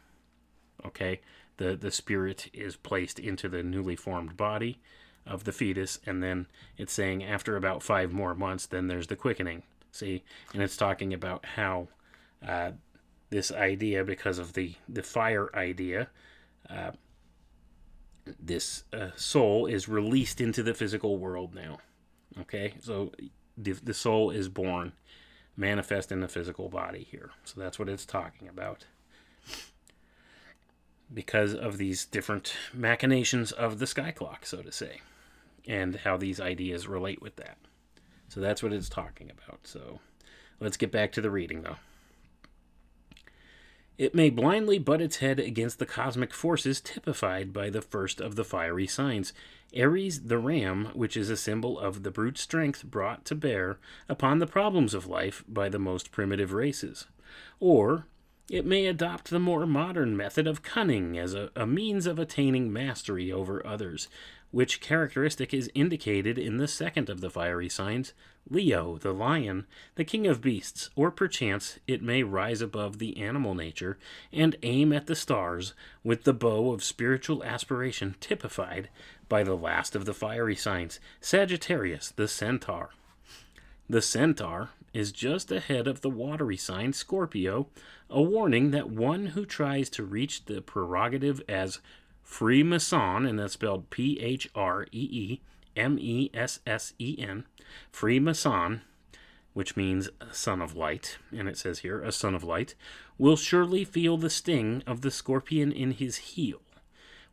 okay, the spirit is placed into the newly formed body of the fetus, and then it's saying after about 5 more months, then there's the quickening. See, and it's talking about how this idea, because of the fire idea, this soul is released into the physical world now. Okay, so the soul is born, manifest in the physical body here. So that's what it's talking about, because of these different machinations of the sky clock, so to say, and how these ideas relate with that. So that's what it's talking about. So let's get back to the reading, though. It may blindly butt its head against the cosmic forces typified by the first of the fiery signs, Aries the ram, which is a symbol of the brute strength brought to bear upon the problems of life by the most primitive races. Or it may adopt the more modern method of cunning as a means of attaining mastery over others, which characteristic is indicated in the second of the fiery signs, Leo, the lion, the king of beasts, or perchance it may rise above the animal nature and aim at the stars with the bow of spiritual aspiration typified by the last of the fiery signs, Sagittarius, the centaur. The centaur is just ahead of the watery sign, Scorpio, a warning that one who tries to reach the prerogative as Freemason, and that's spelled P-H-R-E-E-M-E-S-S-E-N, Freemason, which means son of light, and it says here, a son of light, will surely feel the sting of the scorpion in his heel,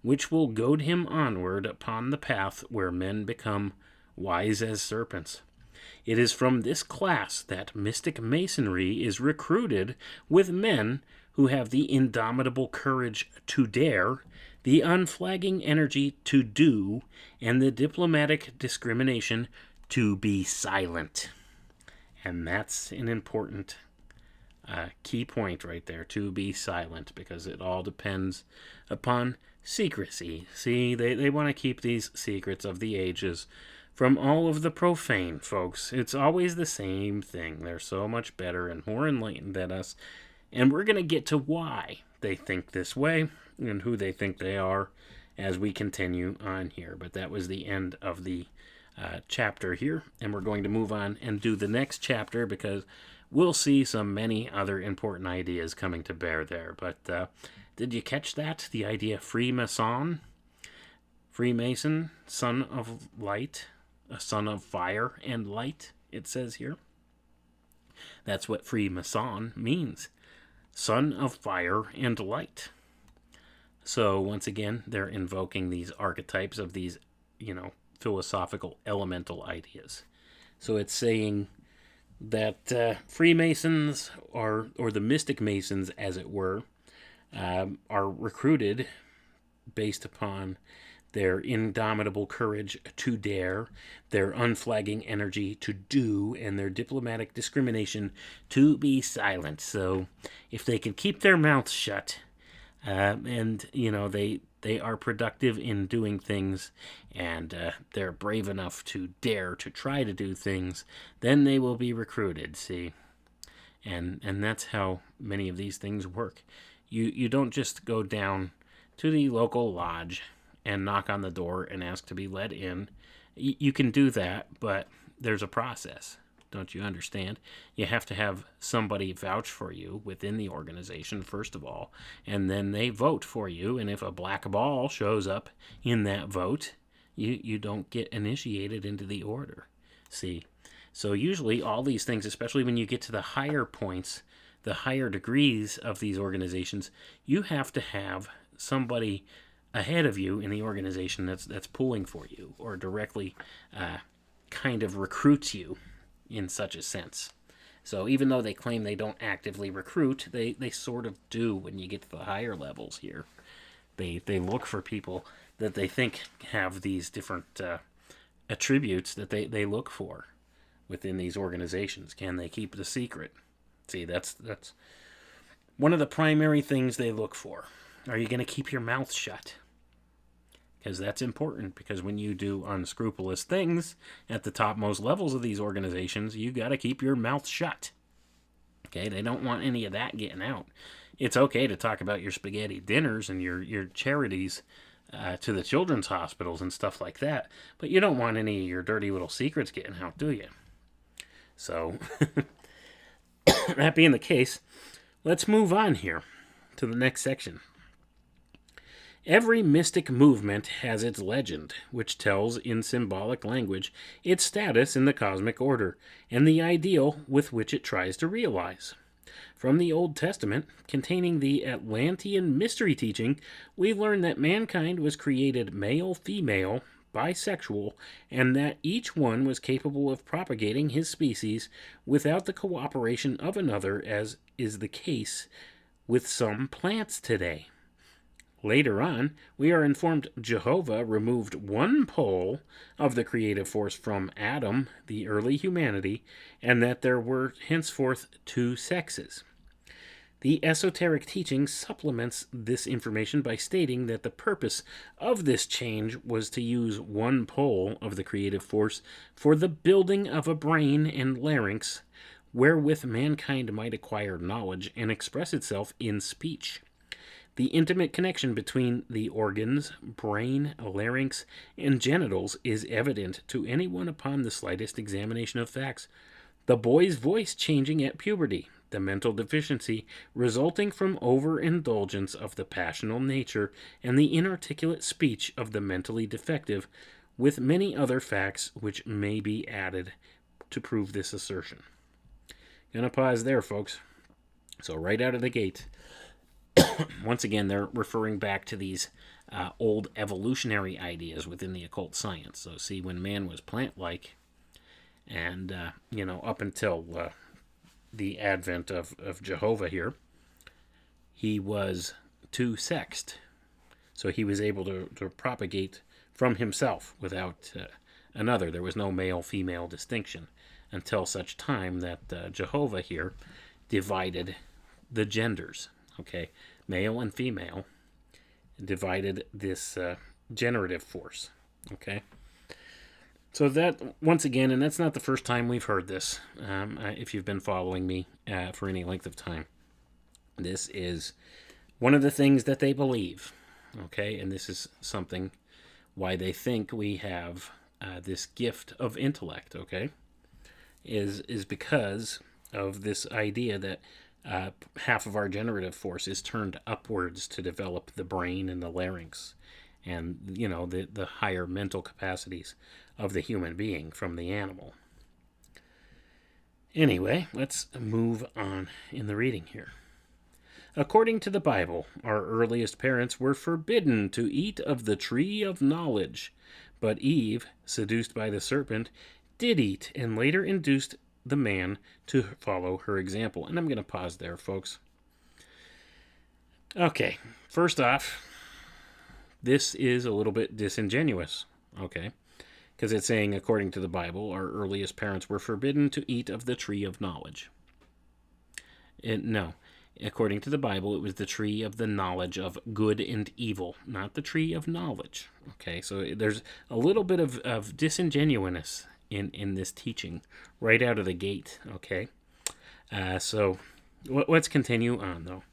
which will goad him onward upon the path where men become wise as serpents. It is from this class that mystic masonry is recruited, with men who have the indomitable courage to dare, the unflagging energy to do, and the diplomatic discrimination to be silent. And that's an important key point right there, to be silent, because it all depends upon secrecy. See, they want to keep these secrets of the ages from all of the profane folks. It's always the same thing. They're so much better and more enlightened than us. And we're going to get to why they think this way and who they think they are as we continue on here. But that was the end of the chapter here. And we're going to move on and do the next chapter, because we'll see many other important ideas coming to bear there. But did you catch that? The idea Freemason, Freemason, son of light, a son of fire and light, it says here. That's what Freemason means. Son of fire and light. So once again, they're invoking these archetypes of these, philosophical elemental ideas. So it's saying that Freemasons, or the mystic Masons, as it were, are recruited based upon their indomitable courage to dare, their unflagging energy to do, and their diplomatic discrimination to be silent. So if they can keep their mouths shut, and they are productive in doing things, and they're brave enough to dare to try to do things, then they will be recruited. See, and that's how many of these things work. You don't just go down to the local lodge and knock on the door and ask to be let in. You can do that, but there's a process. Don't you understand? You have to have somebody vouch for you within the organization, first of all, and then they vote for you, and if a black ball shows up in that vote, you don't get initiated into the order. See? So usually all these things, especially when you get to the higher points, the higher degrees of these organizations, you have to have somebody ahead of you in the organization that's pulling for you, or directly kind of recruits you in such a sense. So even though they claim they don't actively recruit, they sort of do when you get to the higher levels here. They look for people that they think have these different attributes that they look for within these organizations. Can they keep the secret? See, that's one of the primary things they look for. Are you going to keep your mouth shut? Because that's important, because when you do unscrupulous things at the topmost levels of these organizations, you got to keep your mouth shut. Okay, they don't want any of that getting out. It's okay to talk about your spaghetti dinners and your charities to the children's hospitals and stuff like that, but you don't want any of your dirty little secrets getting out, do you? So, that being the case, let's move on here to the next section. Every mystic movement has its legend, which tells in symbolic language its status in the cosmic order and the ideal with which it tries to realize. From the Old Testament, containing the Atlantean mystery teaching, we learn that mankind was created male, female, bisexual, and that each one was capable of propagating his species without the cooperation of another, as is the case with some plants today. Later on, we are informed Jehovah removed one pole of the creative force from Adam, the early humanity, and that there were henceforth two sexes. The esoteric teaching supplements this information by stating that the purpose of this change was to use one pole of the creative force for the building of a brain and larynx wherewith mankind might acquire knowledge and express itself in speech. The intimate connection between the organs, brain, larynx, and genitals is evident to anyone upon the slightest examination of facts. The boy's voice changing at puberty, the mental deficiency resulting from overindulgence of the passional nature, and the inarticulate speech of the mentally defective, with many other facts which may be added to prove this assertion. Gonna pause there, folks. So right out of the gate, once again, they're referring back to these old evolutionary ideas within the occult science. So see, when man was plant-like, and, up until the advent of Jehovah here, he was two-sexed. So he was able to propagate from himself without another. There was no male-female distinction until such time that Jehovah here divided the genders. Okay, male and female, divided this generative force. Okay, so that, once again, and that's not the first time we've heard this, if you've been following me for any length of time. This is one of the things that they believe. Okay, and this is something why they think we have this gift of intellect. Okay, is because of this idea that half of our generative force is turned upwards to develop the brain and the larynx and, the higher mental capacities of the human being from the animal. Anyway, let's move on in the reading here. According to the Bible, our earliest parents were forbidden to eat of the tree of knowledge, but Eve, seduced by the serpent, did eat and later induced the man to follow her example. And I'm going to pause there, folks. Okay, first off, this is a little bit disingenuous, okay? Because it's saying, according to the Bible, our earliest parents were forbidden to eat of the tree of knowledge. No, according to the Bible, it was the tree of the knowledge of good and evil, not the tree of knowledge, okay? So there's a little bit of disingenuousness in this teaching right out of the gate, okay? So let's continue on, though.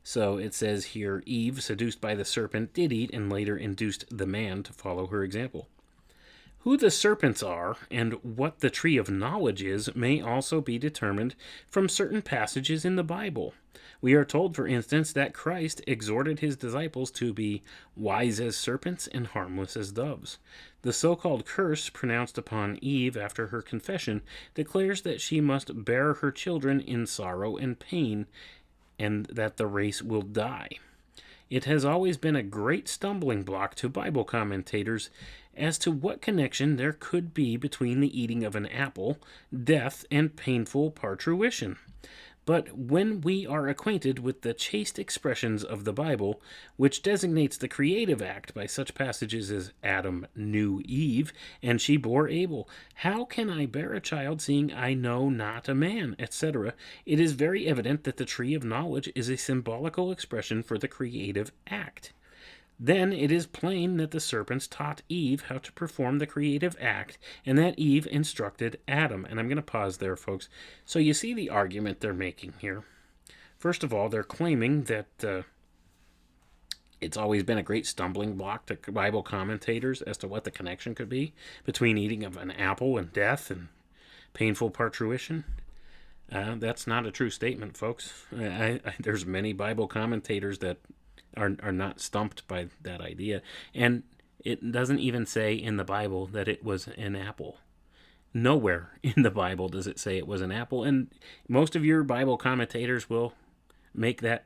So it says here, Eve, seduced by the serpent, did eat and later induced the man to follow her example. Who the serpents are and what the tree of knowledge is may also be determined from certain passages in the Bible. We are told, for instance, that Christ exhorted his disciples to be wise as serpents and harmless as doves. The so-called curse pronounced upon Eve after her confession declares that she must bear her children in sorrow and pain, and that the race will die. It has always been a great stumbling block to Bible commentators as to what connection there could be between the eating of an apple, death, and painful parturition. But when we are acquainted with the chaste expressions of the Bible, which designates the creative act by such passages as Adam knew Eve, and she bore Abel, how can I bear a child seeing I know not a man, etc., it is very evident that the tree of knowledge is a symbolical expression for the creative act. Then it is plain that the serpents taught Eve how to perform the creative act, and that Eve instructed Adam. And I'm going to pause there, folks. So you see the argument they're making here. First of all, they're claiming that it's always been a great stumbling block to Bible commentators as to what the connection could be between eating of an apple and death and painful parturition. That's not a true statement, folks. There's many Bible commentators that are not stumped by that idea. And it doesn't even say in the Bible that it was an apple. Nowhere in the Bible does it say it was an apple. And most of your Bible commentators will make that,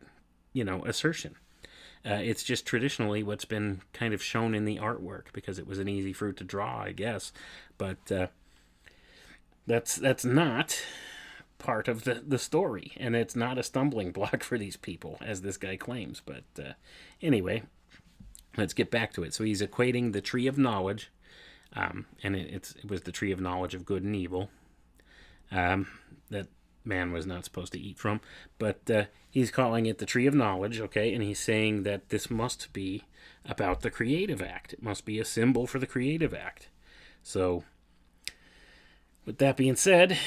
assertion. It's just traditionally what's been kind of shown in the artwork because it was an easy fruit to draw, I guess. But that's not part of the story, and it's not a stumbling block for these people, as this guy claims. But anyway, let's get back to it. So he's equating the tree of knowledge, and it was the tree of knowledge of good and evil, that man was not supposed to eat from. But he's calling it the tree of knowledge, okay? And he's saying that this must be about the creative act. It must be a symbol for the creative act. So, with that being said,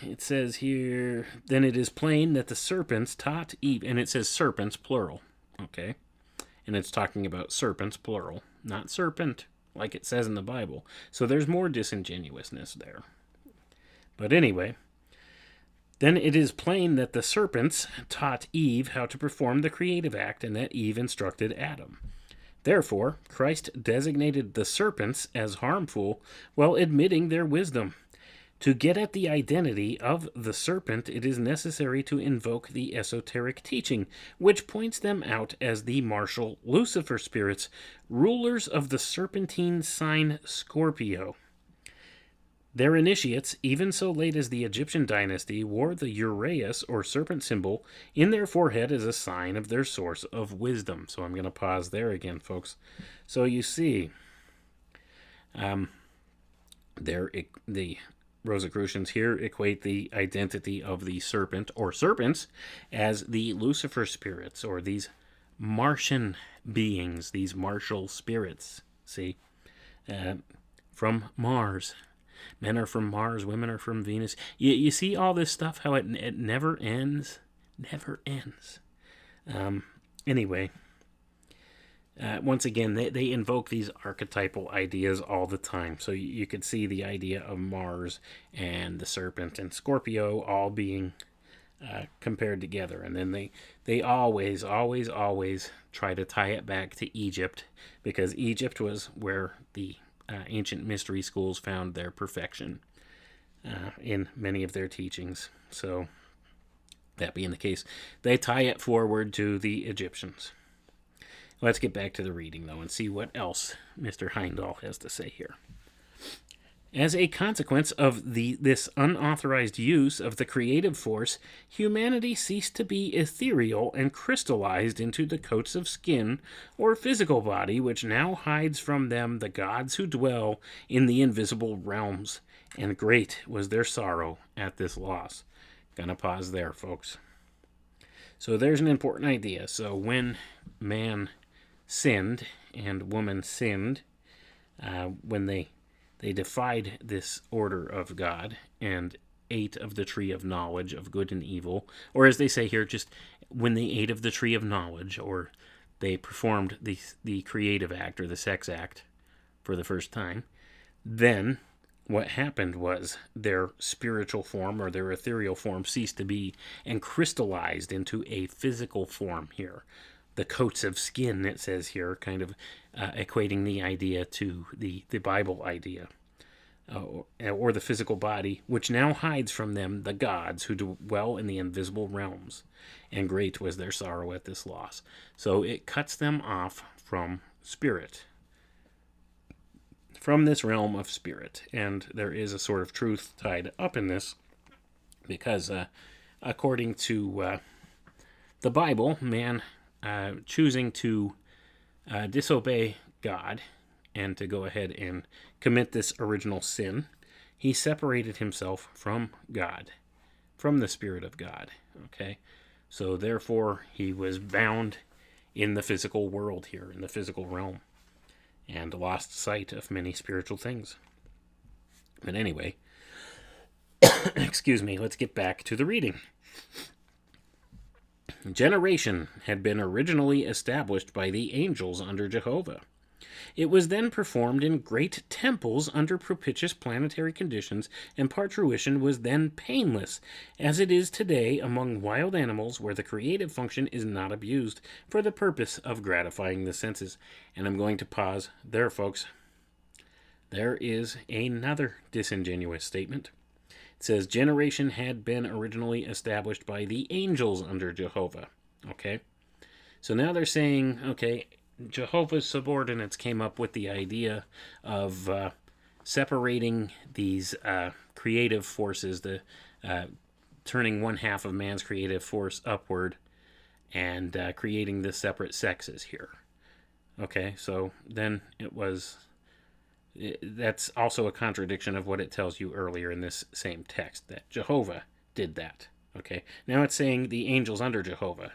it says here, then it is plain that the serpents taught Eve, and it says serpents, plural, okay? And it's talking about serpents, plural, not serpent, like it says in the Bible. So there's more disingenuousness there. But anyway, then it is plain that the serpents taught Eve how to perform the creative act, and that Eve instructed Adam. Therefore, Christ designated the serpents as harmful while admitting their wisdom. To get at the identity of the serpent, it is necessary to invoke the esoteric teaching, which points them out as the martial Lucifer spirits, rulers of the serpentine sign Scorpio. Their initiates, even so late as the Egyptian dynasty, wore the uraeus or serpent symbol in their forehead as a sign of their source of wisdom. So I'm going to pause there again, folks. So you see, the Rosicrucians here equate the identity of the serpent or serpents as the Lucifer spirits, or these Martian beings, these martial spirits. See, from Mars. Men are from Mars, women are from Venus. You see all this stuff, how it never ends? Never ends. Anyway, once again, they invoke these archetypal ideas all the time. So you could see the idea of Mars and the serpent and Scorpio all being compared together. And then they always try to tie it back to Egypt, because Egypt was where the ancient mystery schools found their perfection in many of their teachings. So, that being the case, they tie it forward to the Egyptians. Let's get back to the reading, though, and see what else Mr. Heindel has to say here. As a consequence of this unauthorized use of the creative force, humanity ceased to be ethereal and crystallized into the coats of skin or physical body, which now hides from them the gods who dwell in the invisible realms. And great was their sorrow at this loss. Gonna pause there, folks. So there's an important idea. So when man sinned and woman sinned, when they defied this order of God and ate of the tree of knowledge of good and evil, or as they say here, just when they ate of the tree of knowledge, or they performed the creative act or the sex act for the first time, then what happened was their spiritual form or their ethereal form ceased to be and crystallized into a physical form here. The coats of skin, it says here, kind of equating the idea to the Bible idea, or the physical body, which now hides from them the gods who dwell in the invisible realms. And great was their sorrow at this loss. So it cuts them off from spirit, from this realm of spirit. And there is a sort of truth tied up in this, because according to the Bible, man choosing to disobey God and to go ahead and commit this original sin, he separated himself from God, from the Spirit of God. Okay, so therefore he was bound in the physical world here, in the physical realm, and lost sight of many spiritual things. But anyway, excuse me, let's get back to the reading. Generation had been originally established by the angels under Jehovah. It was then performed in great temples under propitious planetary conditions, and parturition was then painless, as it is today among wild animals where the creative function is not abused for the purpose of gratifying the senses. And I'm going to pause there, folks. There is another disingenuous statement. It says, generation had been originally established by the angels under Jehovah. Okay? So now they're saying, okay, Jehovah's subordinates came up with the idea of separating these creative forces, turning one half of man's creative force upward and creating the separate sexes here. Okay, so then that's also a contradiction of what it tells you earlier in this same text, that Jehovah did that. Okay, now it's saying the angels under Jehovah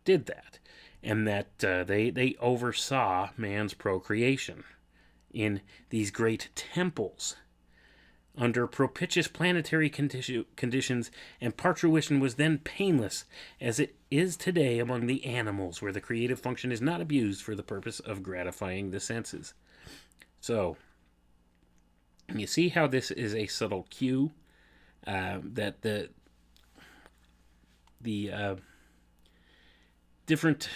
did that, and that they oversaw man's procreation in these great temples under propitious planetary conditions, and parturition was then painless, as it is today among the animals, where the creative function is not abused for the purpose of gratifying the senses. So, you see how this is a subtle cue that the different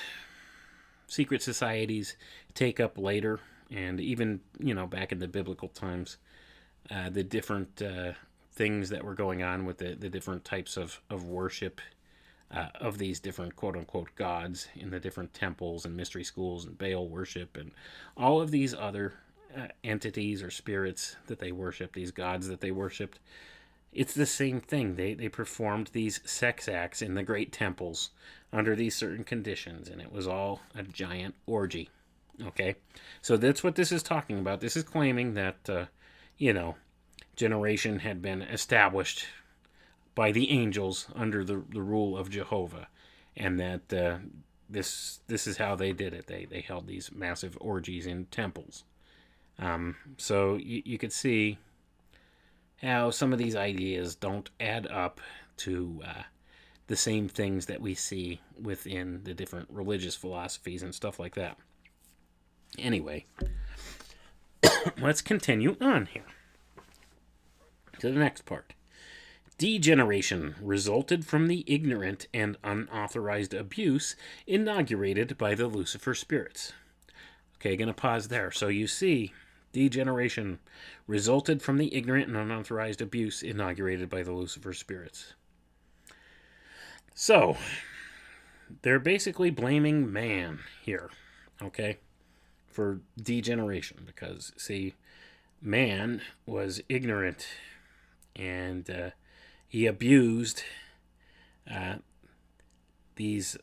secret societies take up later, and even, back in the biblical times, the different things that were going on with the different types of worship of these different quote-unquote gods in the different temples and mystery schools and Baal worship and all of these other entities or spirits that they worshiped, these gods that they worshipped. It's the same thing. They performed these sex acts in the great temples under these certain conditions, and it was all a giant orgy. Okay? So that's what this is talking about. This is claiming that, generation had been established by the angels under the rule of Jehovah, and that this is how they did it. They held these massive orgies in temples. So you could see how some of these ideas don't add up to the same things that we see within the different religious philosophies and stuff like that. Anyway, let's continue on here to the next part. Degeneration resulted from the ignorant and unauthorized abuse inaugurated by the Lucifer spirits. Okay, gonna pause there. So you see, degeneration resulted from the ignorant and unauthorized abuse inaugurated by the Lucifer spirits. So, they're basically blaming man here, okay, for degeneration, because, see, man was ignorant, and he abused these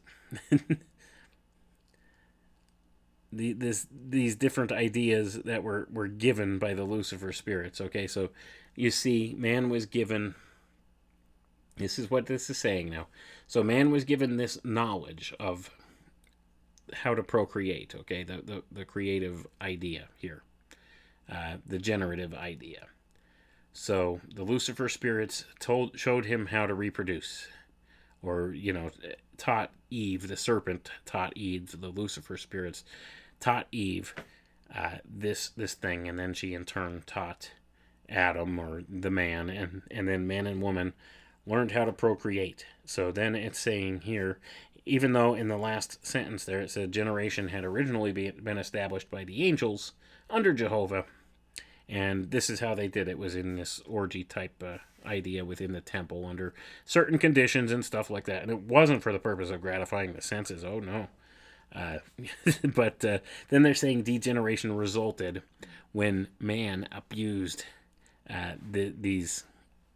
these different ideas that were given by the Lucifer spirits. Okay, so you see, man was given, this is what this is saying now. So man was given this knowledge of how to procreate, okay, the creative idea here, the generative idea. So the Lucifer spirits showed him how to reproduce, or, taught Eve, the serpent taught Eve, the Lucifer spirits taught Eve this thing, and then she in turn taught Adam, or the man, and then man and woman learned how to procreate. So then it's saying here, even though in the last sentence there it said generation had originally been established by the angels under Jehovah, and this is how they did it, was in this orgy type idea within the temple under certain conditions and stuff like that. And it wasn't for the purpose of gratifying the senses. Oh, no. But then they're saying degeneration resulted when man abused these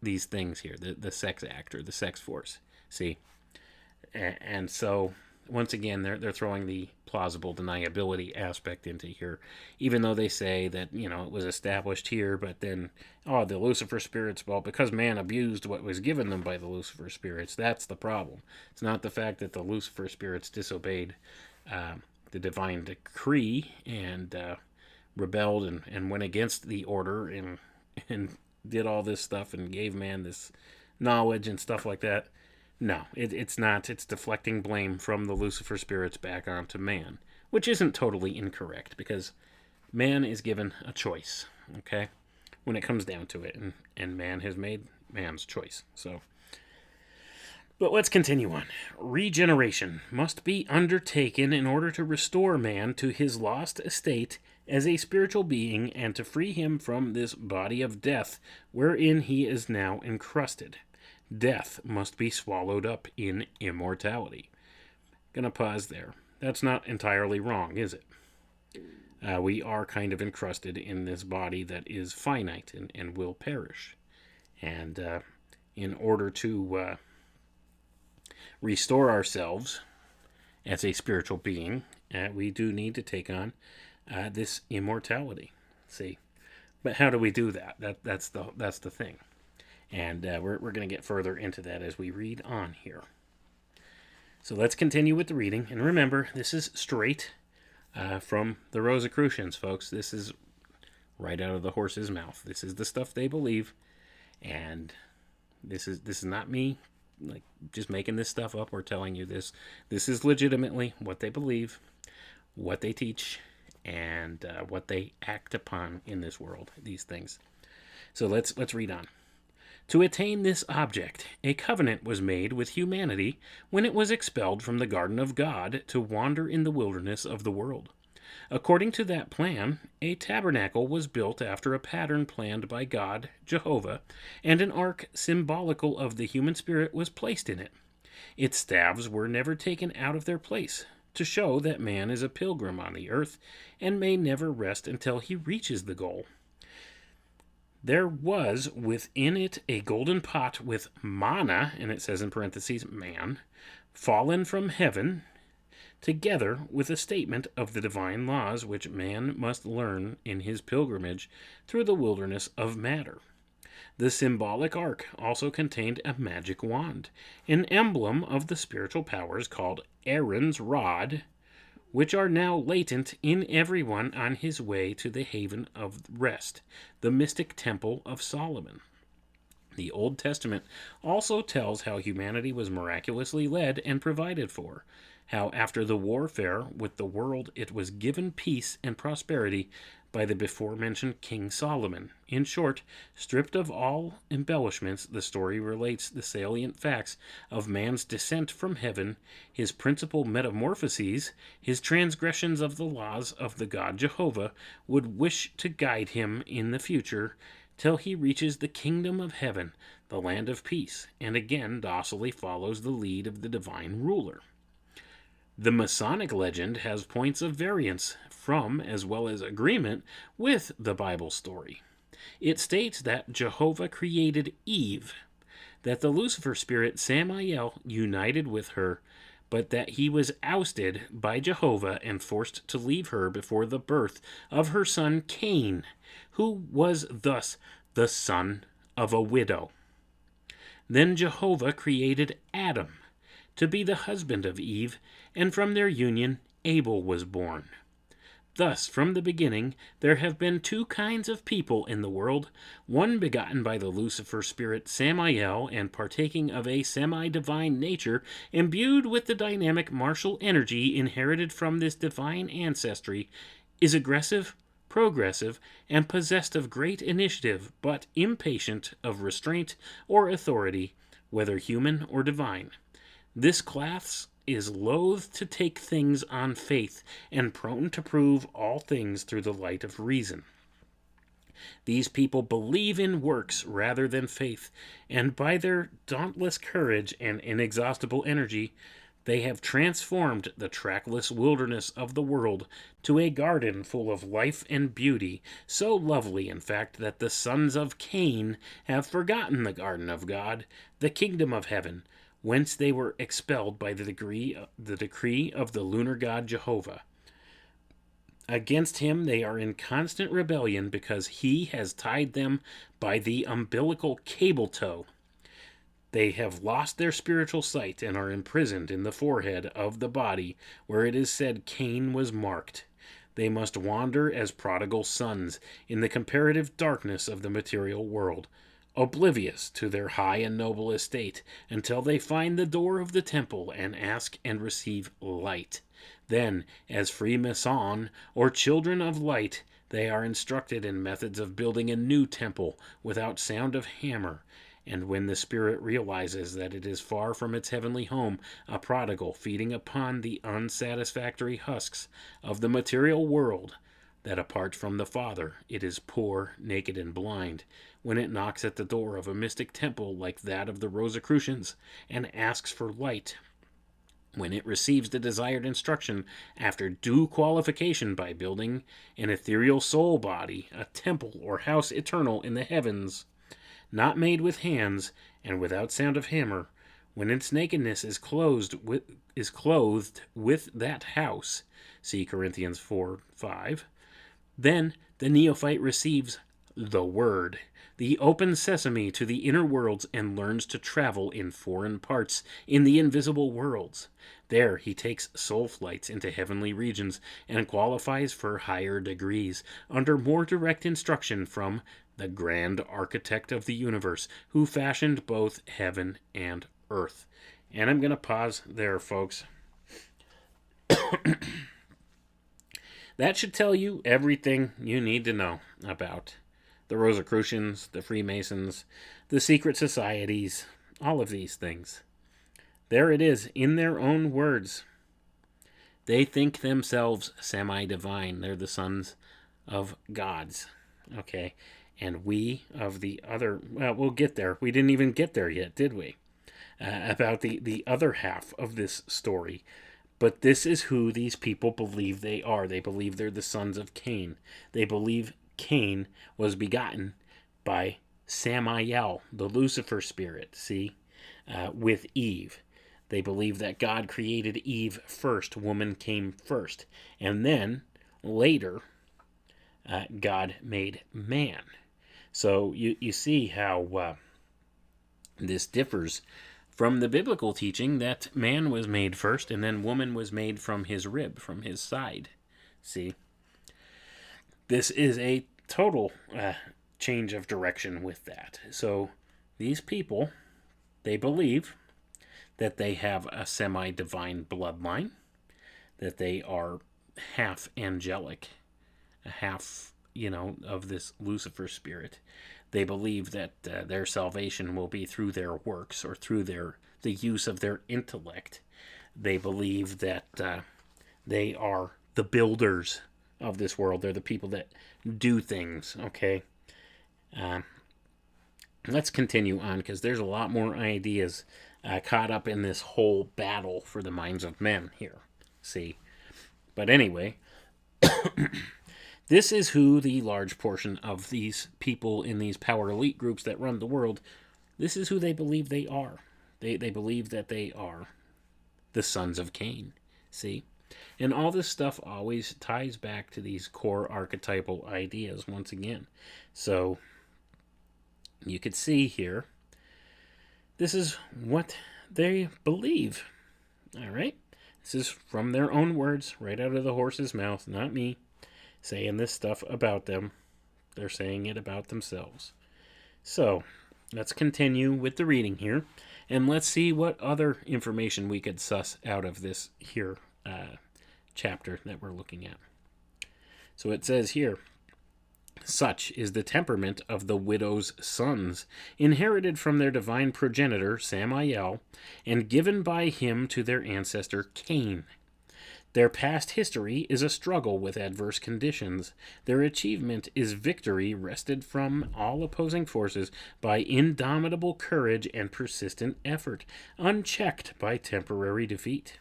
things here, the sex act or the sex force. See? And so, once again, they're throwing the plausible deniability aspect into here, even though they say that, it was established here, but then, the Lucifer spirits, well, because man abused what was given them by the Lucifer spirits, that's the problem. It's not the fact that the Lucifer spirits disobeyed the divine decree and rebelled and went against the order and did all this stuff and gave man this knowledge and stuff like that. No, it's not. It's deflecting blame from the Lucifer spirits back onto man, which isn't totally incorrect, because man is given a choice, okay, when it comes down to it, and man has made man's choice. So, but let's continue on. Regeneration must be undertaken in order to restore man to his lost estate as a spiritual being, and to free him from this body of death wherein he is now encrusted. Death must be swallowed up in immortality. Gonna pause there. That's not entirely wrong, is it? We are kind of encrusted in this body that is finite and will perish. And in order to restore ourselves as a spiritual being, we do need to take on this immortality. See? But how do we do that? That's the thing. And we're going to get further into that as we read on here. So let's continue with the reading. And remember, this is straight from the Rosicrucians, folks. This is right out of the horse's mouth. This is the stuff they believe. And this is not me like just making this stuff up or telling you this. This is legitimately what they believe, what they teach, and what they act upon in this world, these things. So let's read on. To attain this object, a covenant was made with humanity when it was expelled from the garden of God to wander in the wilderness of the world. According to that plan, a tabernacle was built after a pattern planned by God, Jehovah, and an ark symbolical of the human spirit was placed in it. Its staves were never taken out of their place, to show that man is a pilgrim on the earth and may never rest until he reaches the goal. There was within it a golden pot with manna, and it says in parentheses, man, fallen from heaven, together with a statement of the divine laws which man must learn in his pilgrimage through the wilderness of matter. The symbolic ark also contained a magic wand, an emblem of the spiritual powers called Aaron's rod, which are now latent in everyone on his way to the haven of rest, the mystic temple of Solomon. The Old Testament also tells how humanity was miraculously led and provided for, how after the warfare with the world it was given peace and prosperity by the before-mentioned King Solomon. In short, stripped of all embellishments, the story relates the salient facts of man's descent from heaven, his principal metamorphoses, his transgressions of the laws of the God Jehovah would wish to guide him in the future, till he reaches the kingdom of heaven, the land of peace, and again docilely follows the lead of the divine ruler. The Masonic legend has points of variance from, as well as agreement with, the Bible story. It states that Jehovah created Eve, that the Lucifer spirit Samael united with her, but that he was ousted by Jehovah and forced to leave her before the birth of her son Cain, who was thus the son of a widow. Then Jehovah created Adam to be the husband of Eve, and from their union Abel was born. Thus, from the beginning, there have been two kinds of people in the world, one begotten by the Lucifer spirit Samael and partaking of a semi-divine nature, imbued with the dynamic martial energy inherited from this divine ancestry, is aggressive, progressive, and possessed of great initiative, but impatient of restraint or authority, whether human or divine. This class is loath to take things on faith and prone to prove all things through the light of reason. These people believe in works rather than faith, and by their dauntless courage and inexhaustible energy, they have transformed the trackless wilderness of the world to a garden full of life and beauty, so lovely, in fact, that the sons of Cain have forgotten the garden of God, the kingdom of heaven, whence they were expelled by the decree of the lunar god Jehovah. Against him they are in constant rebellion because he has tied them by the umbilical cable tow. They have lost their spiritual sight and are imprisoned in the forehead of the body where it is said Cain was marked. They must wander as prodigal sons in the comparative darkness of the material world, oblivious to their high and noble estate, until they find the door of the temple and ask and receive light. Then, as Freemasons or children of light, they are instructed in methods of building a new temple without sound of hammer, and when the spirit realizes that it is far from its heavenly home, a prodigal feeding upon the unsatisfactory husks of the material world, that apart from the Father it is poor, naked, and blind, when it knocks at the door of a mystic temple like that of the Rosicrucians and asks for light, when it receives the desired instruction after due qualification by building an ethereal soul body, a temple or house eternal in the heavens, not made with hands and without sound of hammer, when its nakedness is clothed with that house, see Corinthians 4:5, then the neophyte receives the Word, the open sesame to the inner worlds and learns to travel in foreign parts in the invisible worlds. There he takes soul flights into heavenly regions and qualifies for higher degrees under more direct instruction from the grand architect of the universe who fashioned both heaven and earth. And I'm going to pause there, folks. That should tell you everything you need to know about the Rosicrucians, the Freemasons, the secret societies, all of these things. There it is, in their own words. They think themselves semi-divine. They're the sons of gods. Okay? And we of the other... Well, we'll get there. We didn't even get there yet, did we? About the other half of this story. But this is who these people believe they are. They believe they're the sons of Cain. They believe Cain was begotten by Samael, the Lucifer spirit, with Eve. They believe that God created Eve first, woman came first, and then, later, God made man. So you see how this differs from the biblical teaching that man was made first, and then woman was made from his rib, from his side. See? This is a total change of direction with that. So these people, they believe that they have a semi-divine bloodline, that they are half angelic, half, of this Lucifer spirit. They believe that their salvation will be through their works or through the use of their intellect. They believe that they are the builders of this world. They're the people that do things, okay? Let's continue on, because there's a lot more ideas caught up in this whole battle for the minds of men here. See? But anyway, this is who the large portion of these people in these power elite groups that run the world, this is who they believe they are. They believe that they are the sons of Cain. See? And all this stuff always ties back to these core archetypal ideas once again. So you could see here, this is what they believe. All right? This is from their own words, right out of the horse's mouth, not me saying this stuff about them. They're saying it about themselves. So let's continue with the reading here, and let's see what other information we could suss out of this here chapter that we're looking at. So it says here, such is the temperament of the widow's sons, inherited from their divine progenitor Samael, and given by him to their ancestor Cain. Their past history is a struggle with adverse conditions. Their achievement is victory wrested from all opposing forces by indomitable courage and persistent effort, unchecked by temporary defeat.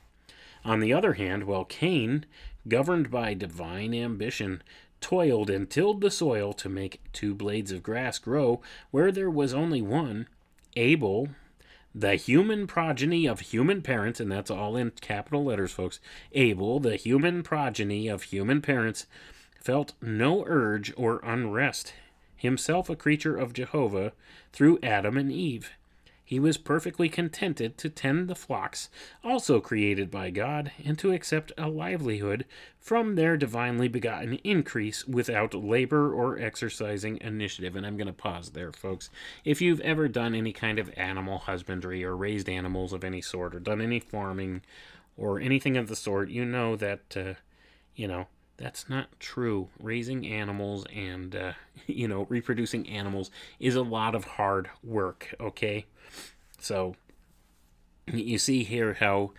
On the other hand, while Cain, governed by divine ambition, toiled and tilled the soil to make 2 blades of grass grow where there was only one, Abel, the human progeny of human parents, and that's all in capital letters, folks, Abel, the human progeny of human parents, felt no urge or unrest, himself a creature of Jehovah through Adam and Eve. He was perfectly contented to tend the flocks, also created by God, and to accept a livelihood from their divinely begotten increase without labor or exercising initiative. And I'm going to pause there, folks. If you've ever done any kind of animal husbandry or raised animals of any sort or done any farming or anything of the sort, you know that, that's not true. Raising animals and, reproducing animals is a lot of hard work, okay? So, you see here how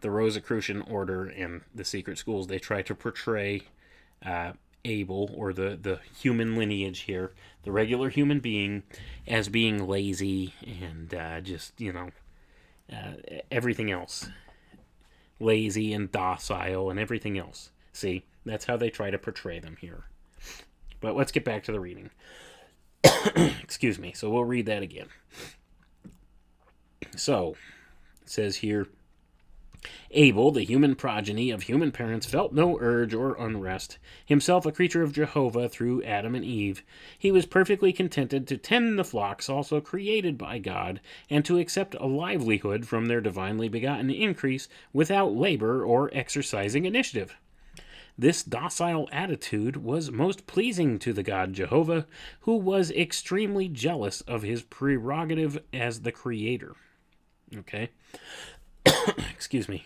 the Rosicrucian order and the secret schools, they try to portray Abel, or the human lineage here, the regular human being, as being lazy and everything else. Lazy and docile and everything else. See, that's how they try to portray them here. But let's get back to the reading. Excuse me. So we'll read that again. So, it says here, Abel, the human progeny of human parents, felt no urge or unrest. Himself a creature of Jehovah through Adam and Eve, he was perfectly contented to tend the flocks also created by God, and to accept a livelihood from their divinely begotten increase without labor or exercising initiative. This docile attitude was most pleasing to the God Jehovah, who was extremely jealous of his prerogative as the creator. Okay? Excuse me.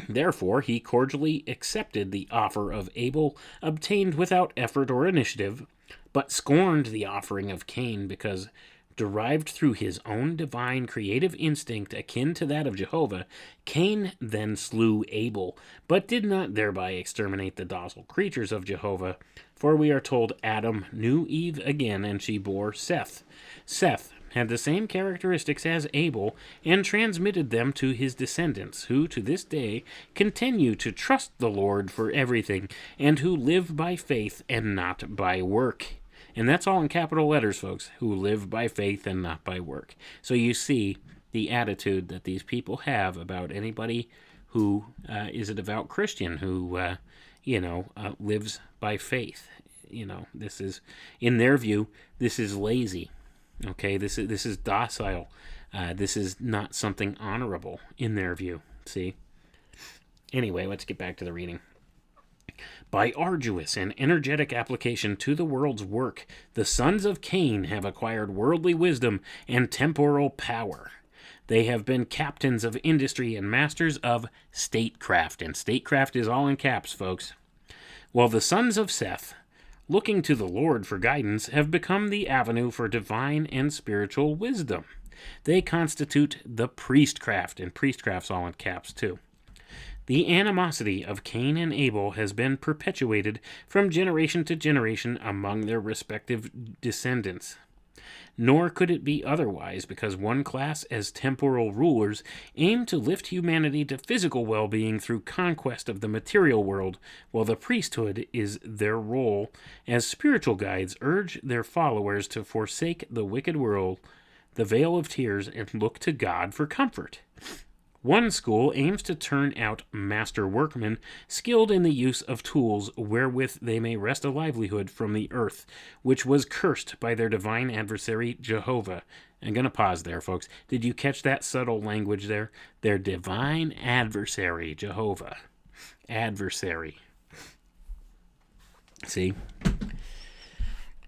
Therefore, he cordially accepted the offer of Abel, obtained without effort or initiative, but scorned the offering of Cain because, derived through his own divine creative instinct akin to that of Jehovah, Cain then slew Abel, but did not thereby exterminate the docile creatures of Jehovah, for we are told Adam knew Eve again, and she bore Seth. Seth had the same characteristics as Abel, and transmitted them to his descendants, who to this day continue to trust the Lord for everything, and who live by faith and not by work. And that's all in capital letters, folks, who live by faith and not by work. So you see the attitude that these people have about anybody who is a devout Christian, who, lives by faith. This is, in their view, this is lazy. Okay, this is docile. This is not something honorable in their view. See? Anyway, let's get back to the reading. By arduous and energetic application to the world's work, the sons of Cain have acquired worldly wisdom and temporal power. They have been captains of industry and masters of statecraft, and statecraft is all in caps, folks. While the sons of Seth, looking to the Lord for guidance, have become the avenue for divine and spiritual wisdom. They constitute the priestcraft, and priestcraft's all in caps too. The animosity of Cain and Abel has been perpetuated from generation to generation among their respective descendants. Nor could it be otherwise, because one class, as temporal rulers, aim to lift humanity to physical well-being through conquest of the material world, while the priesthood is their role as spiritual guides urge their followers to forsake the wicked world, the vale of tears, and look to God for comfort. One school aims to turn out master workmen skilled in the use of tools wherewith they may wrest a livelihood from the earth, which was cursed by their divine adversary Jehovah. I'm going to pause there, folks. Did you catch that subtle language there? Their divine adversary, Jehovah. Adversary. See?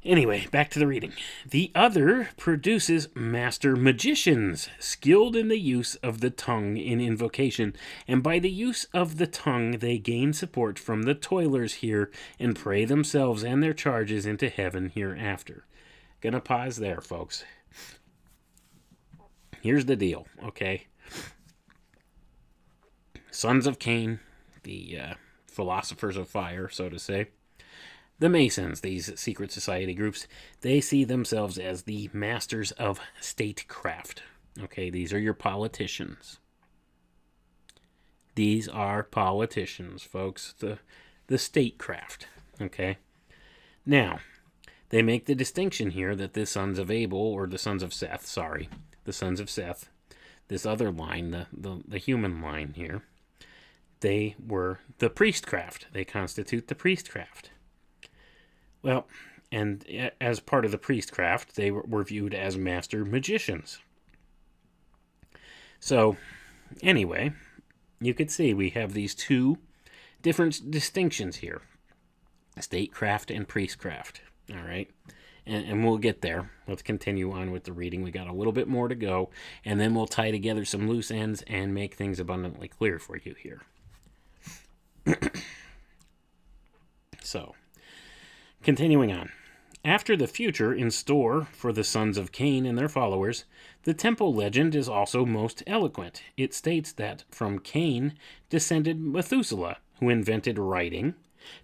Anyway, back to the reading. The other produces master magicians, skilled in the use of the tongue in invocation, and by the use of the tongue they gain support from the toilers here, and pray themselves and their charges into heaven hereafter. Gonna pause there, folks. Here's the deal, okay? Sons of Cain, the philosophers of fire, so to say. The Masons, these secret society groups, they see themselves as the masters of statecraft. Okay, these are your politicians. These are politicians, folks. The statecraft. Okay? Now, they make the distinction here that the sons of Abel, or the sons of Seth, this other line, the human line here, they were the priestcraft. They constitute the priestcraft. Well, and as part of the priestcraft, they were viewed as master magicians. So, anyway, you could see we have these two different distinctions here. Statecraft and priestcraft. All right? And we'll get there. Let's continue on with the reading. We got a little bit more to go, and then we'll tie together some loose ends and make things abundantly clear for you here. So, continuing on. After the future in store for the sons of Cain and their followers, the temple legend is also most eloquent. It states that from Cain descended Methuselah, who invented writing,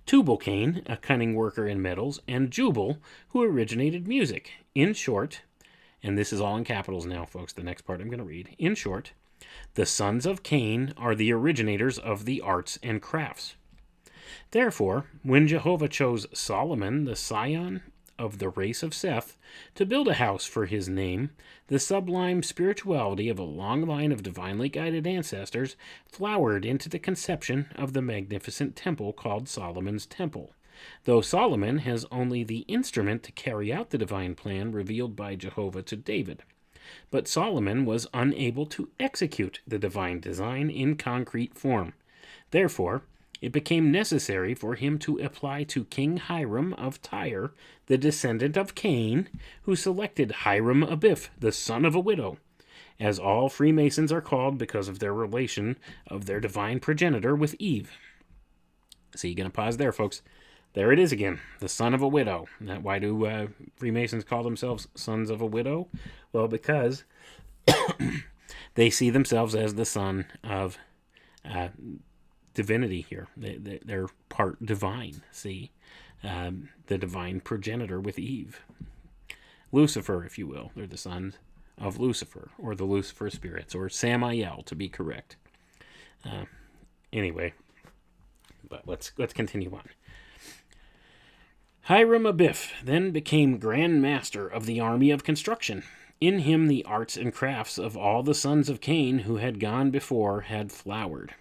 Tubal-Cain, a cunning worker in metals, and Jubal, who originated music. In short, and this is all in capitals now, folks, the next part I'm going to read. In short, the sons of Cain are the originators of the arts and crafts. Therefore, when Jehovah chose Solomon, the scion of the race of Seth to build a house for his name, the sublime spirituality of a long line of divinely guided ancestors flowered into the conception of the magnificent temple called Solomon's Temple, though Solomon has only the instrument to carry out the divine plan revealed by Jehovah to David. But Solomon was unable to execute the divine design in concrete form. Therefore, it became necessary for him to apply to King Hiram of Tyre, the descendant of Cain, who selected Hiram Abiff, the son of a widow, as all Freemasons are called because of their relation of their divine progenitor with Eve. So you're going to pause there, folks. There it is again, the son of a widow. Now, why do Freemasons call themselves sons of a widow? Well, because they see themselves as the son of divinity here. They're part divine, see? The divine progenitor with Eve. Lucifer, if you will. They're the sons of Lucifer, or the Lucifer spirits, or Samael, to be correct. Anyway, but let's continue on. Hiram Abiff then became Grand Master of the Army of Construction. In him the arts and crafts of all the sons of Cain who had gone before had flowered.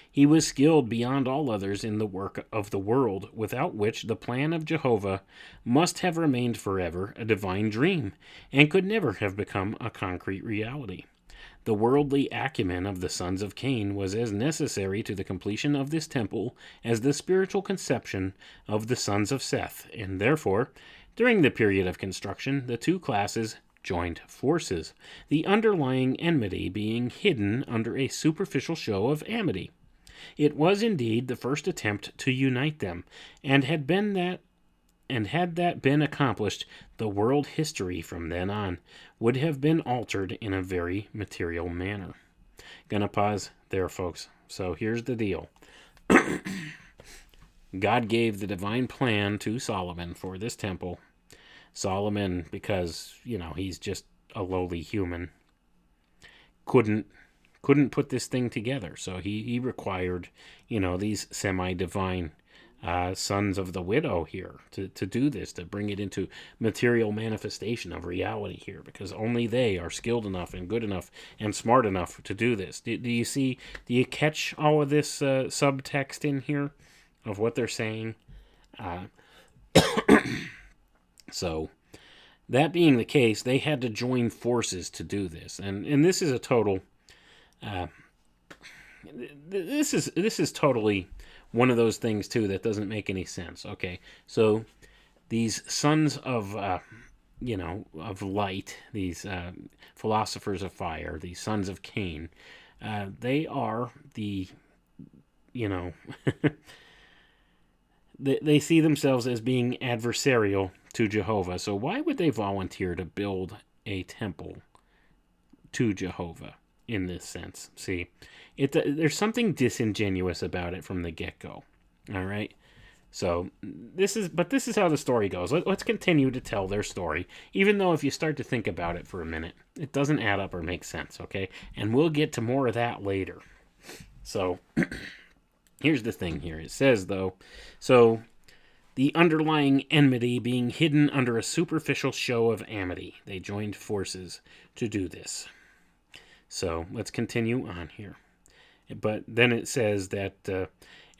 He was skilled beyond all others in the work of the world, without which the plan of Jehovah must have remained forever a divine dream, and could never have become a concrete reality. The worldly acumen of the sons of Cain was as necessary to the completion of this temple as the spiritual conception of the sons of Seth, and therefore, during the period of construction, the two classes joined forces, the underlying enmity being hidden under a superficial show of amity. It was indeed the first attempt to unite them, and had that been accomplished, the world history from then on would have been altered in a very material manner. Gonna pause there, folks. So here's the deal. God gave the divine plan to Solomon for this temple. Solomon, because, he's just a lowly human, couldn't put this thing together. So he required, these semi-divine sons of the widow here to do this, to bring it into material manifestation of reality here, because only they are skilled enough and good enough and smart enough to do this. Do you catch all of this subtext in here of what they're saying? So, that being the case, they had to join forces to do this, and this is a total. This is totally one of those things too that doesn't make any sense. Okay, so these sons of of light, these philosophers of fire, these sons of Cain, they are the they see themselves as being adversarial to Jehovah. So why would they volunteer to build a temple to Jehovah in this sense? See, there's something disingenuous about it from the get-go. All right? So this is how the story goes. Let's continue to tell their story, even though if you start to think about it for a minute, it doesn't add up or make sense, okay? And we'll get to more of that later. So here's the thing here. It says, though, so the underlying enmity being hidden under a superficial show of amity. They joined forces to do this. So let's continue on here. But then it says that,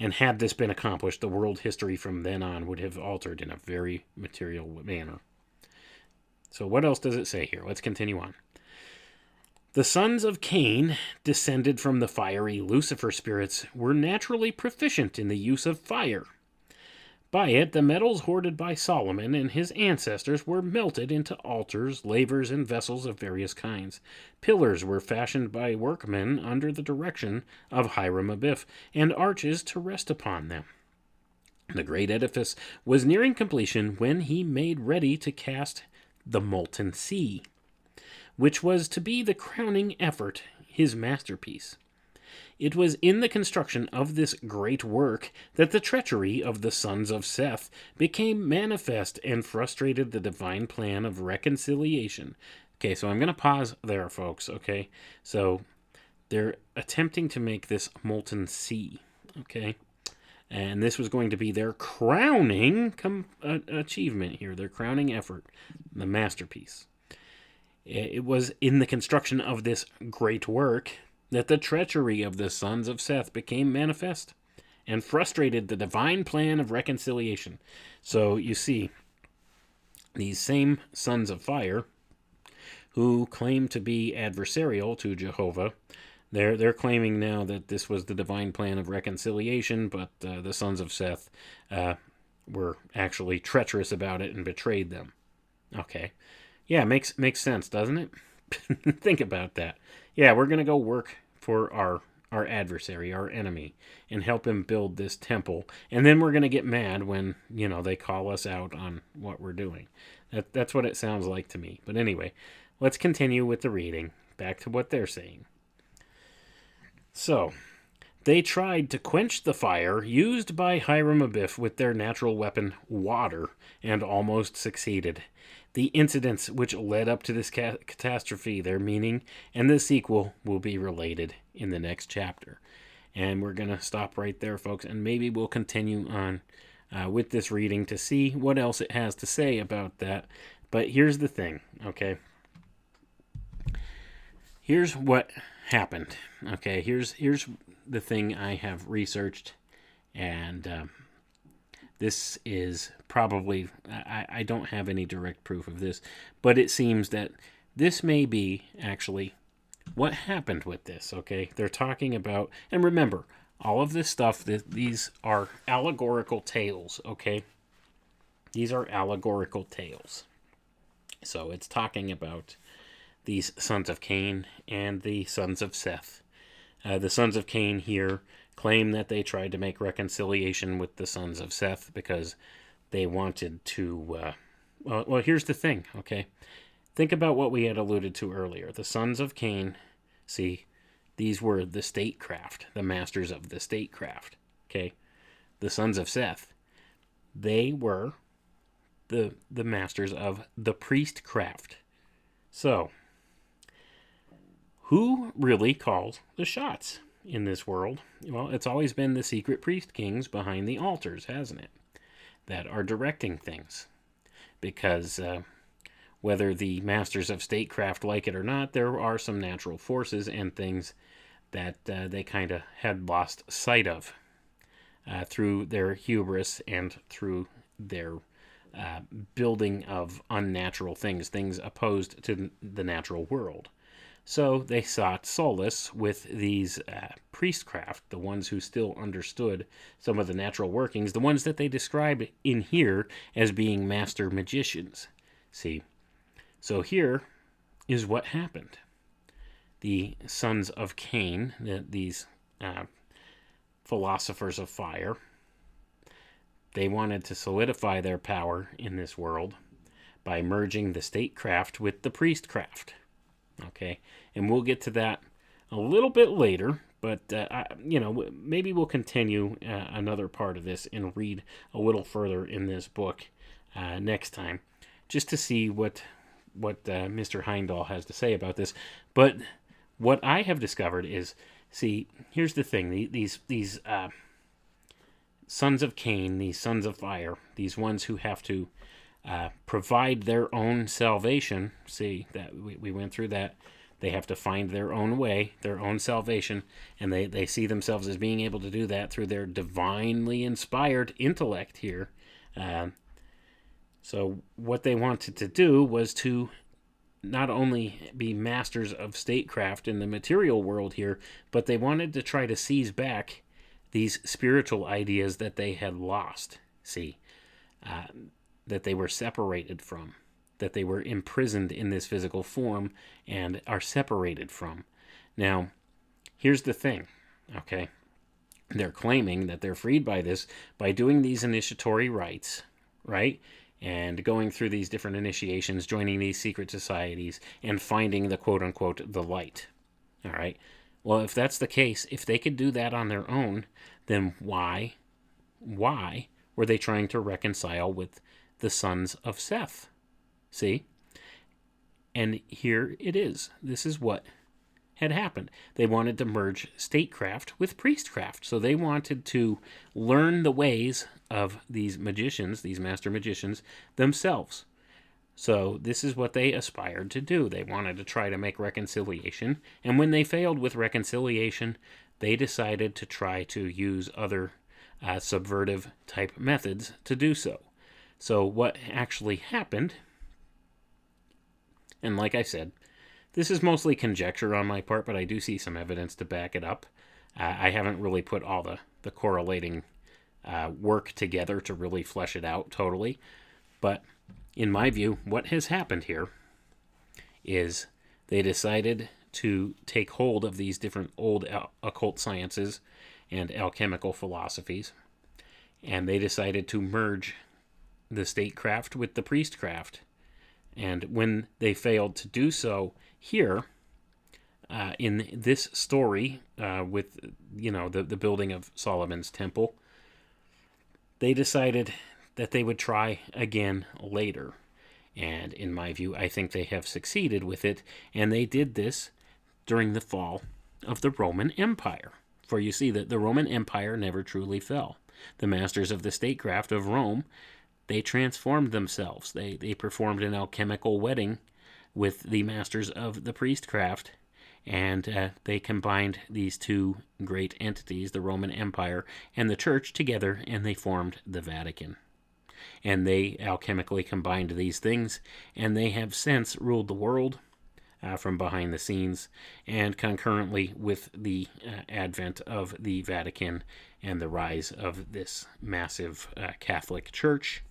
and had this been accomplished, the world history from then on would have altered in a very material manner. So what else does it say here? Let's continue on. The sons of Cain, descended from the fiery Lucifer spirits, were naturally proficient in the use of fire. By it, the metals hoarded by Solomon and his ancestors were melted into altars, lavers, and vessels of various kinds. Pillars were fashioned by workmen under the direction of Hiram Abiff, and arches to rest upon them. The great edifice was nearing completion when he made ready to cast the molten sea, which was to be the crowning effort, his masterpiece. It was in the construction of this great work that the treachery of the sons of Seth became manifest and frustrated the divine plan of reconciliation. Okay, so I'm going to pause there, folks, okay? So they're attempting to make this molten sea, okay? And this was going to be their crowning achievement here, their crowning effort, the masterpiece. It was in the construction of this great work that the treachery of the sons of Seth became manifest and frustrated the divine plan of reconciliation. So you see, these same sons of fire who claim to be adversarial to Jehovah, they're claiming now that this was the divine plan of reconciliation, but the sons of Seth were actually treacherous about it and betrayed them. Okay. Yeah, makes sense, doesn't it? Think about that. Yeah, we're going to go work for our adversary, our enemy, and help him build this temple. And then we're going to get mad when, they call us out on what we're doing. That's what it sounds like to me. But anyway, let's continue with the reading. Back to what they're saying. So, they tried to quench the fire used by Hiram Abiff with their natural weapon, water, and almost succeeded. The incidents which led up to this catastrophe, their meaning, and the sequel will be related in the next chapter. And we're going to stop right there, folks, and maybe we'll continue on with this reading to see what else it has to say about that. But here's the thing, okay? Here's what happened, okay? Here's the thing I have researched, and this is probably, I don't have any direct proof of this, but it seems that this may be actually what happened with this, okay? They're talking about, and remember, all of this stuff, these are allegorical tales, okay? These are allegorical tales. So it's talking about these sons of Cain and the sons of Seth. The sons of Cain here claim that they tried to make reconciliation with the sons of Seth because they wanted to... Well, here's the thing, okay? Think about what we had alluded to earlier. The sons of Cain, see, these were the statecraft, the masters of the statecraft, okay? The sons of Seth, they were the masters of the priestcraft. So, who really calls the shots in this world? Well, it's always been the secret priest kings behind the altars, hasn't it? That are directing things. Because whether the masters of statecraft like it or not, there are some natural forces and things that they kind of had lost sight of through their hubris and through their building of unnatural things opposed to the natural world. So they sought solace with these priestcraft, the ones who still understood some of the natural workings, the ones that they described in here as being master magicians. See, so here is what happened. The sons of Cain, these philosophers of fire, they wanted to solidify their power in this world by merging the statecraft with the priestcraft. Okay, and we'll get to that a little bit later, but, maybe we'll continue another part of this and read a little further in this book next time, just to see what Mr. Heindel has to say about this. But what I have discovered is, see, here's the thing, these sons of Cain, these sons of fire, these ones who have to provide their own salvation. See, that we went through that. They have to find their own way, their own salvation, and they see themselves as being able to do that through their divinely inspired intellect here. So what they wanted to do was to not only be masters of statecraft in the material world here, but they wanted to try to seize back these spiritual ideas that they had lost. See, that they were separated from, that they were imprisoned in this physical form and are separated from. Now, here's the thing, okay? They're claiming that they're freed by this by doing these initiatory rites, right? And going through these different initiations, joining these secret societies, and finding the quote-unquote the light, all right? Well, if that's the case, if they could do that on their own, then why were they trying to reconcile with the sons of Seth? See? And here it is. This is what had happened. They wanted to merge statecraft with priestcraft. So they wanted to learn the ways of these magicians, these master magicians, themselves. So this is what they aspired to do. They wanted to try to make reconciliation. And when they failed with reconciliation, they decided to try to use other subvertive type methods to do so. So what actually happened, and like I said, this is mostly conjecture on my part, but I do see some evidence to back it up. I haven't really put all the correlating work together to really flesh it out totally. But in my view, what has happened here is they decided to take hold of these different old occult sciences and alchemical philosophies, and they decided to merge the statecraft with the priestcraft. And when they failed to do so here, in this story, with the building of Solomon's temple, they decided that they would try again later. And in my view, I think they have succeeded with it, and they did this during the fall of the Roman Empire. For you see that the Roman Empire never truly fell. The masters of the statecraft of Rome, they transformed themselves. They performed an alchemical wedding with the masters of the priestcraft, and they combined these two great entities, the Roman Empire and the Church, together, and they formed the Vatican. And they alchemically combined these things, and they have since ruled the world from behind the scenes, and concurrently with the advent of the Vatican and the rise of this massive Catholic Church,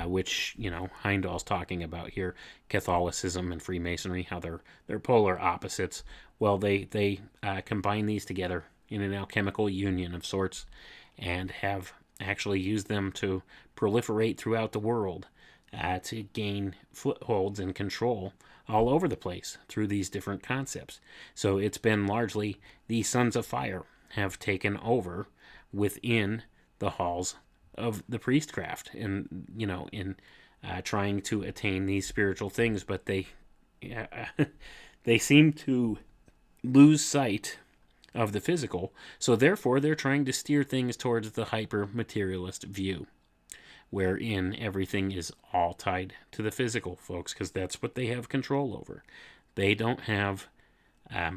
which, Heindel's talking about here, Catholicism and Freemasonry, how they're polar opposites. Well, they combine these together in an alchemical union of sorts, and have actually used them to proliferate throughout the world, to gain footholds and control all over the place through these different concepts. So it's been largely the Sons of Fire have taken over within the halls of the priestcraft, and in trying to attain these spiritual things, but they seem to lose sight of the physical. So therefore, they're trying to steer things towards the hyper-materialist view, wherein everything is all tied to the physical, folks, because that's what they have control over. They don't have, they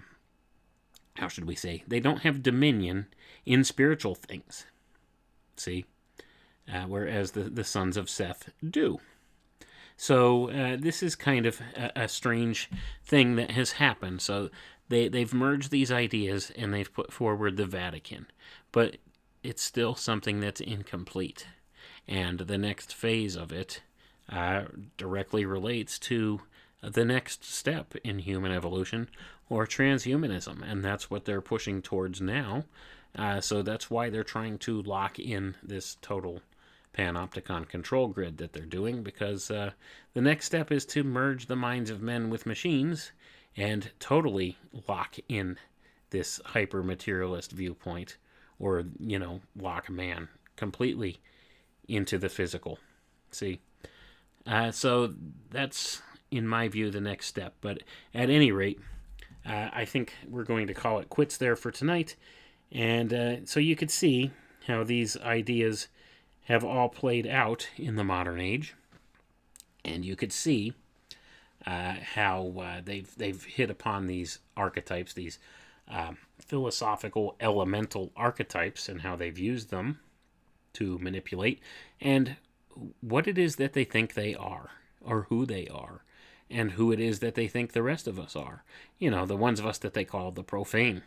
don't have dominion in spiritual things, see? Whereas the sons of Seth do. So this is kind of a strange thing that has happened. So they've merged these ideas, and they've put forward the Vatican. But it's still something that's incomplete. And the next phase of it directly relates to the next step in human evolution, or transhumanism. And that's what they're pushing towards now. So that's why they're trying to lock in this total panopticon control grid that they're doing, because the next step is to merge the minds of men with machines and totally lock in this hyper-materialist viewpoint, or, lock man completely into the physical. See? So that's, in my view, the next step. But at any rate, I think we're going to call it quits there for tonight. And so you could see how these ideas have all played out in the modern age. And you could see how they've hit upon these archetypes, these philosophical elemental archetypes, and how they've used them to manipulate, and what it is that they think they are, or who they are, and who it is that they think the rest of us are. The ones of us that they call the profane.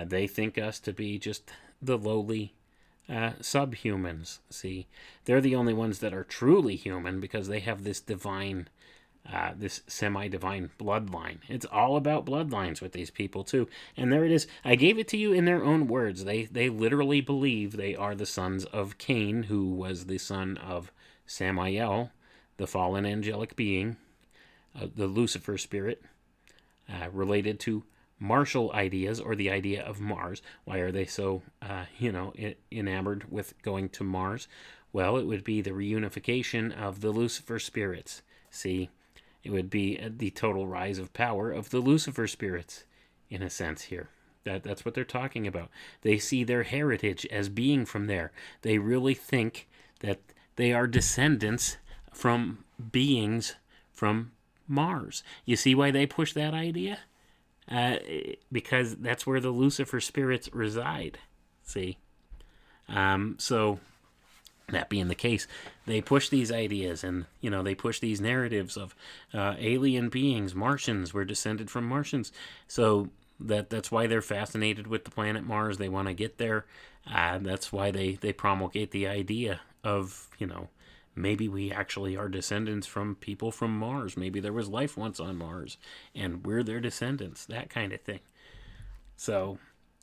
They think us to be just the lowly subhumans. See, they're the only ones that are truly human, because they have this divine, this semi-divine bloodline. It's all about bloodlines with these people too. And there it is. I gave it to you in their own words. They literally believe they are the sons of Cain, who was the son of Samael, the fallen angelic being, the Lucifer spirit, related to martial ideas, or the idea of Mars. Why are they so, enamored with going to Mars? Well, it would be the reunification of the Lucifer spirits. See, it would be the total rise of power of the Lucifer spirits in a sense here. That's what they're talking about. They see their heritage as being from there. They really think that they are descendants from beings from Mars. You see why they push that idea? Because that's where the Lucifer spirits reside. See? So, that being the case, they push these ideas, and they push these narratives of alien beings, Martians. We're descended from Martians. So that's why they're fascinated with the planet Mars. They want to get there. That's why they promulgate the idea of maybe we actually are descendants from people from Mars. Maybe there was life once on Mars, and we're their descendants. That kind of thing. So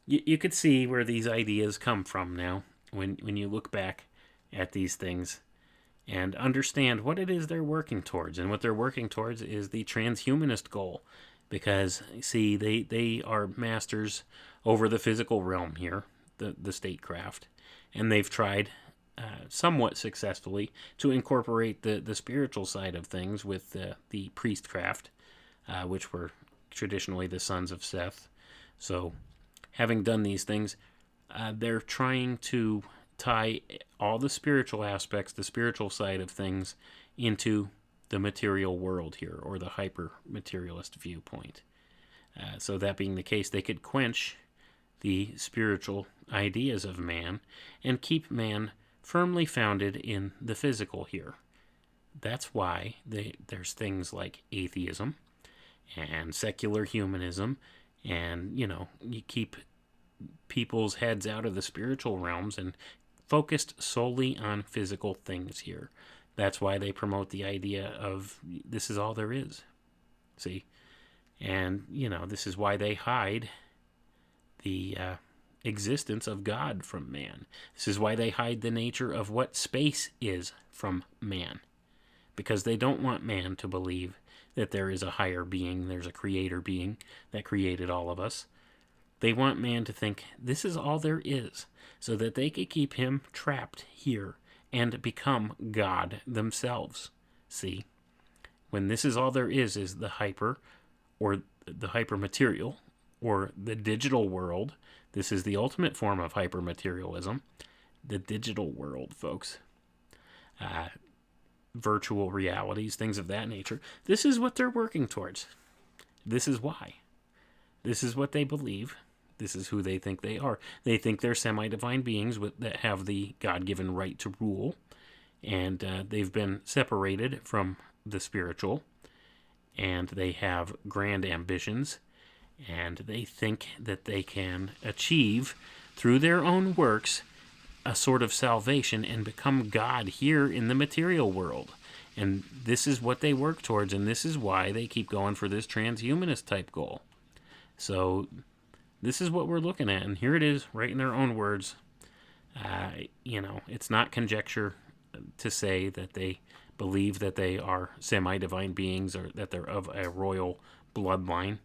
you could see where these ideas come from now when you look back at these things and understand what it is they're working towards. And what they're working towards is the transhumanist goal. Because, see, they are masters over the physical realm here, the statecraft. And they've tried, somewhat successfully, to incorporate the spiritual side of things with the priestcraft, which were traditionally the sons of Seth. So, having done these things, they're trying to tie all the spiritual aspects, the spiritual side of things, into the material world here, or the hyper-materialist viewpoint. So that being the case, they could quench the spiritual ideas of man and keep man firmly founded in the physical here. That's why there's things like atheism and secular humanism, and you keep people's heads out of the spiritual realms and focused solely on physical things here. That's why they promote the idea of this is all there is. See? And, this is why they hide the existence of God from man. This is why they hide the nature of what space is from man. Because they don't want man to believe that there is a higher being, there's a creator being that created all of us. They want man to think this is all there is, so that they could keep him trapped here and become God themselves. See? When this is all there is the hyper, or the hyper-material, or the digital world. This is the ultimate form of hyper-materialism. The digital world, folks. Virtual realities, things of that nature. This is what they're working towards. This is why. This is what they believe. This is who they think they are. They think they're semi-divine beings that have the God-given right to rule. And they've been separated from the spiritual. And they have grand ambitions. And they think that they can achieve, through their own works, a sort of salvation and become God here in the material world. And this is what they work towards, and this is why they keep going for this transhumanist type goal. So this is what we're looking at, and here it is, right in their own words. It's not conjecture to say that they believe that they are semi-divine beings or that they're of a royal bloodline.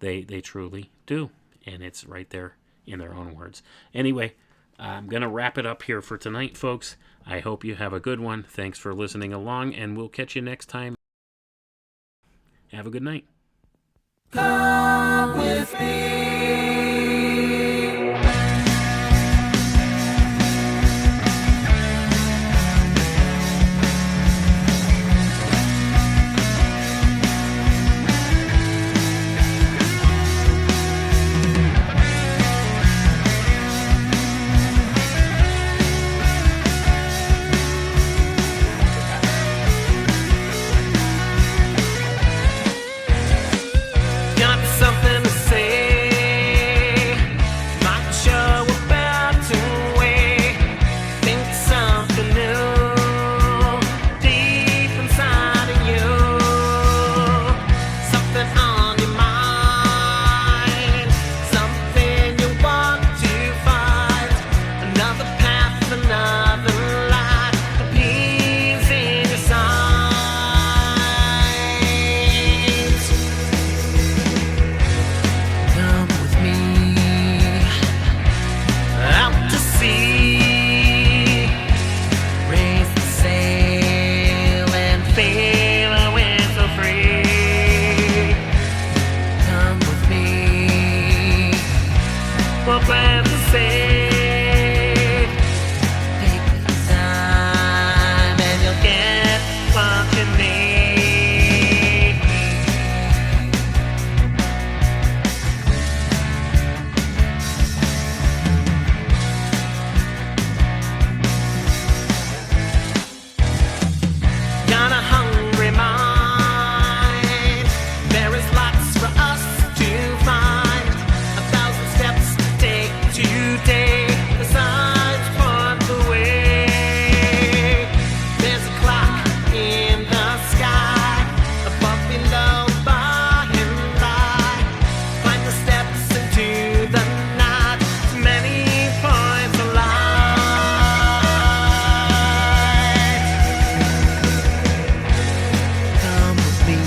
They truly do, and it's right there in their own words. Anyway, I'm going to wrap it up here for tonight, folks. I hope you have a good one. Thanks for listening along, and we'll catch you next time. Have a good night. Come with me. Got something to say. seed. Take the time and you'll get what you need. Got a hungry mind. There is lots for us to find. 1,000 steps to take today. The signs point the way. There's a clock in the sky, above, below, by and by. Climb the steps into the night. Many points of light. Come with me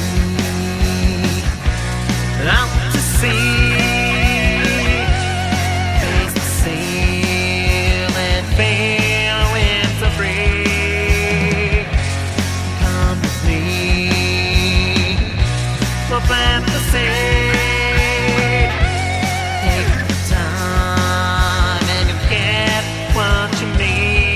out to sea. Face the sail and fail winter free. Come with me, we'll plant the seed. Take the time and you'll get what you need.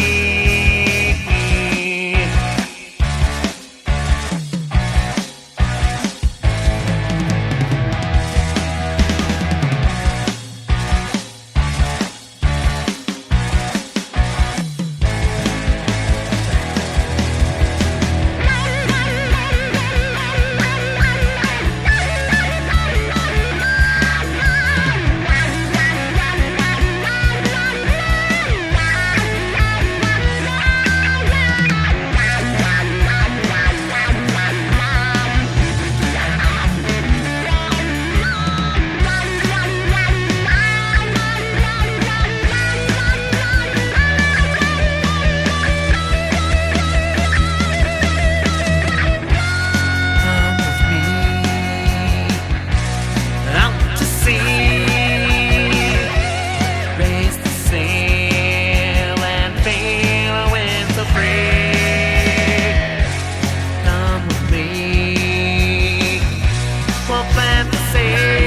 Come with me out to sea. Raise the sail and sail winter free. Come with me, we'll plant the seed.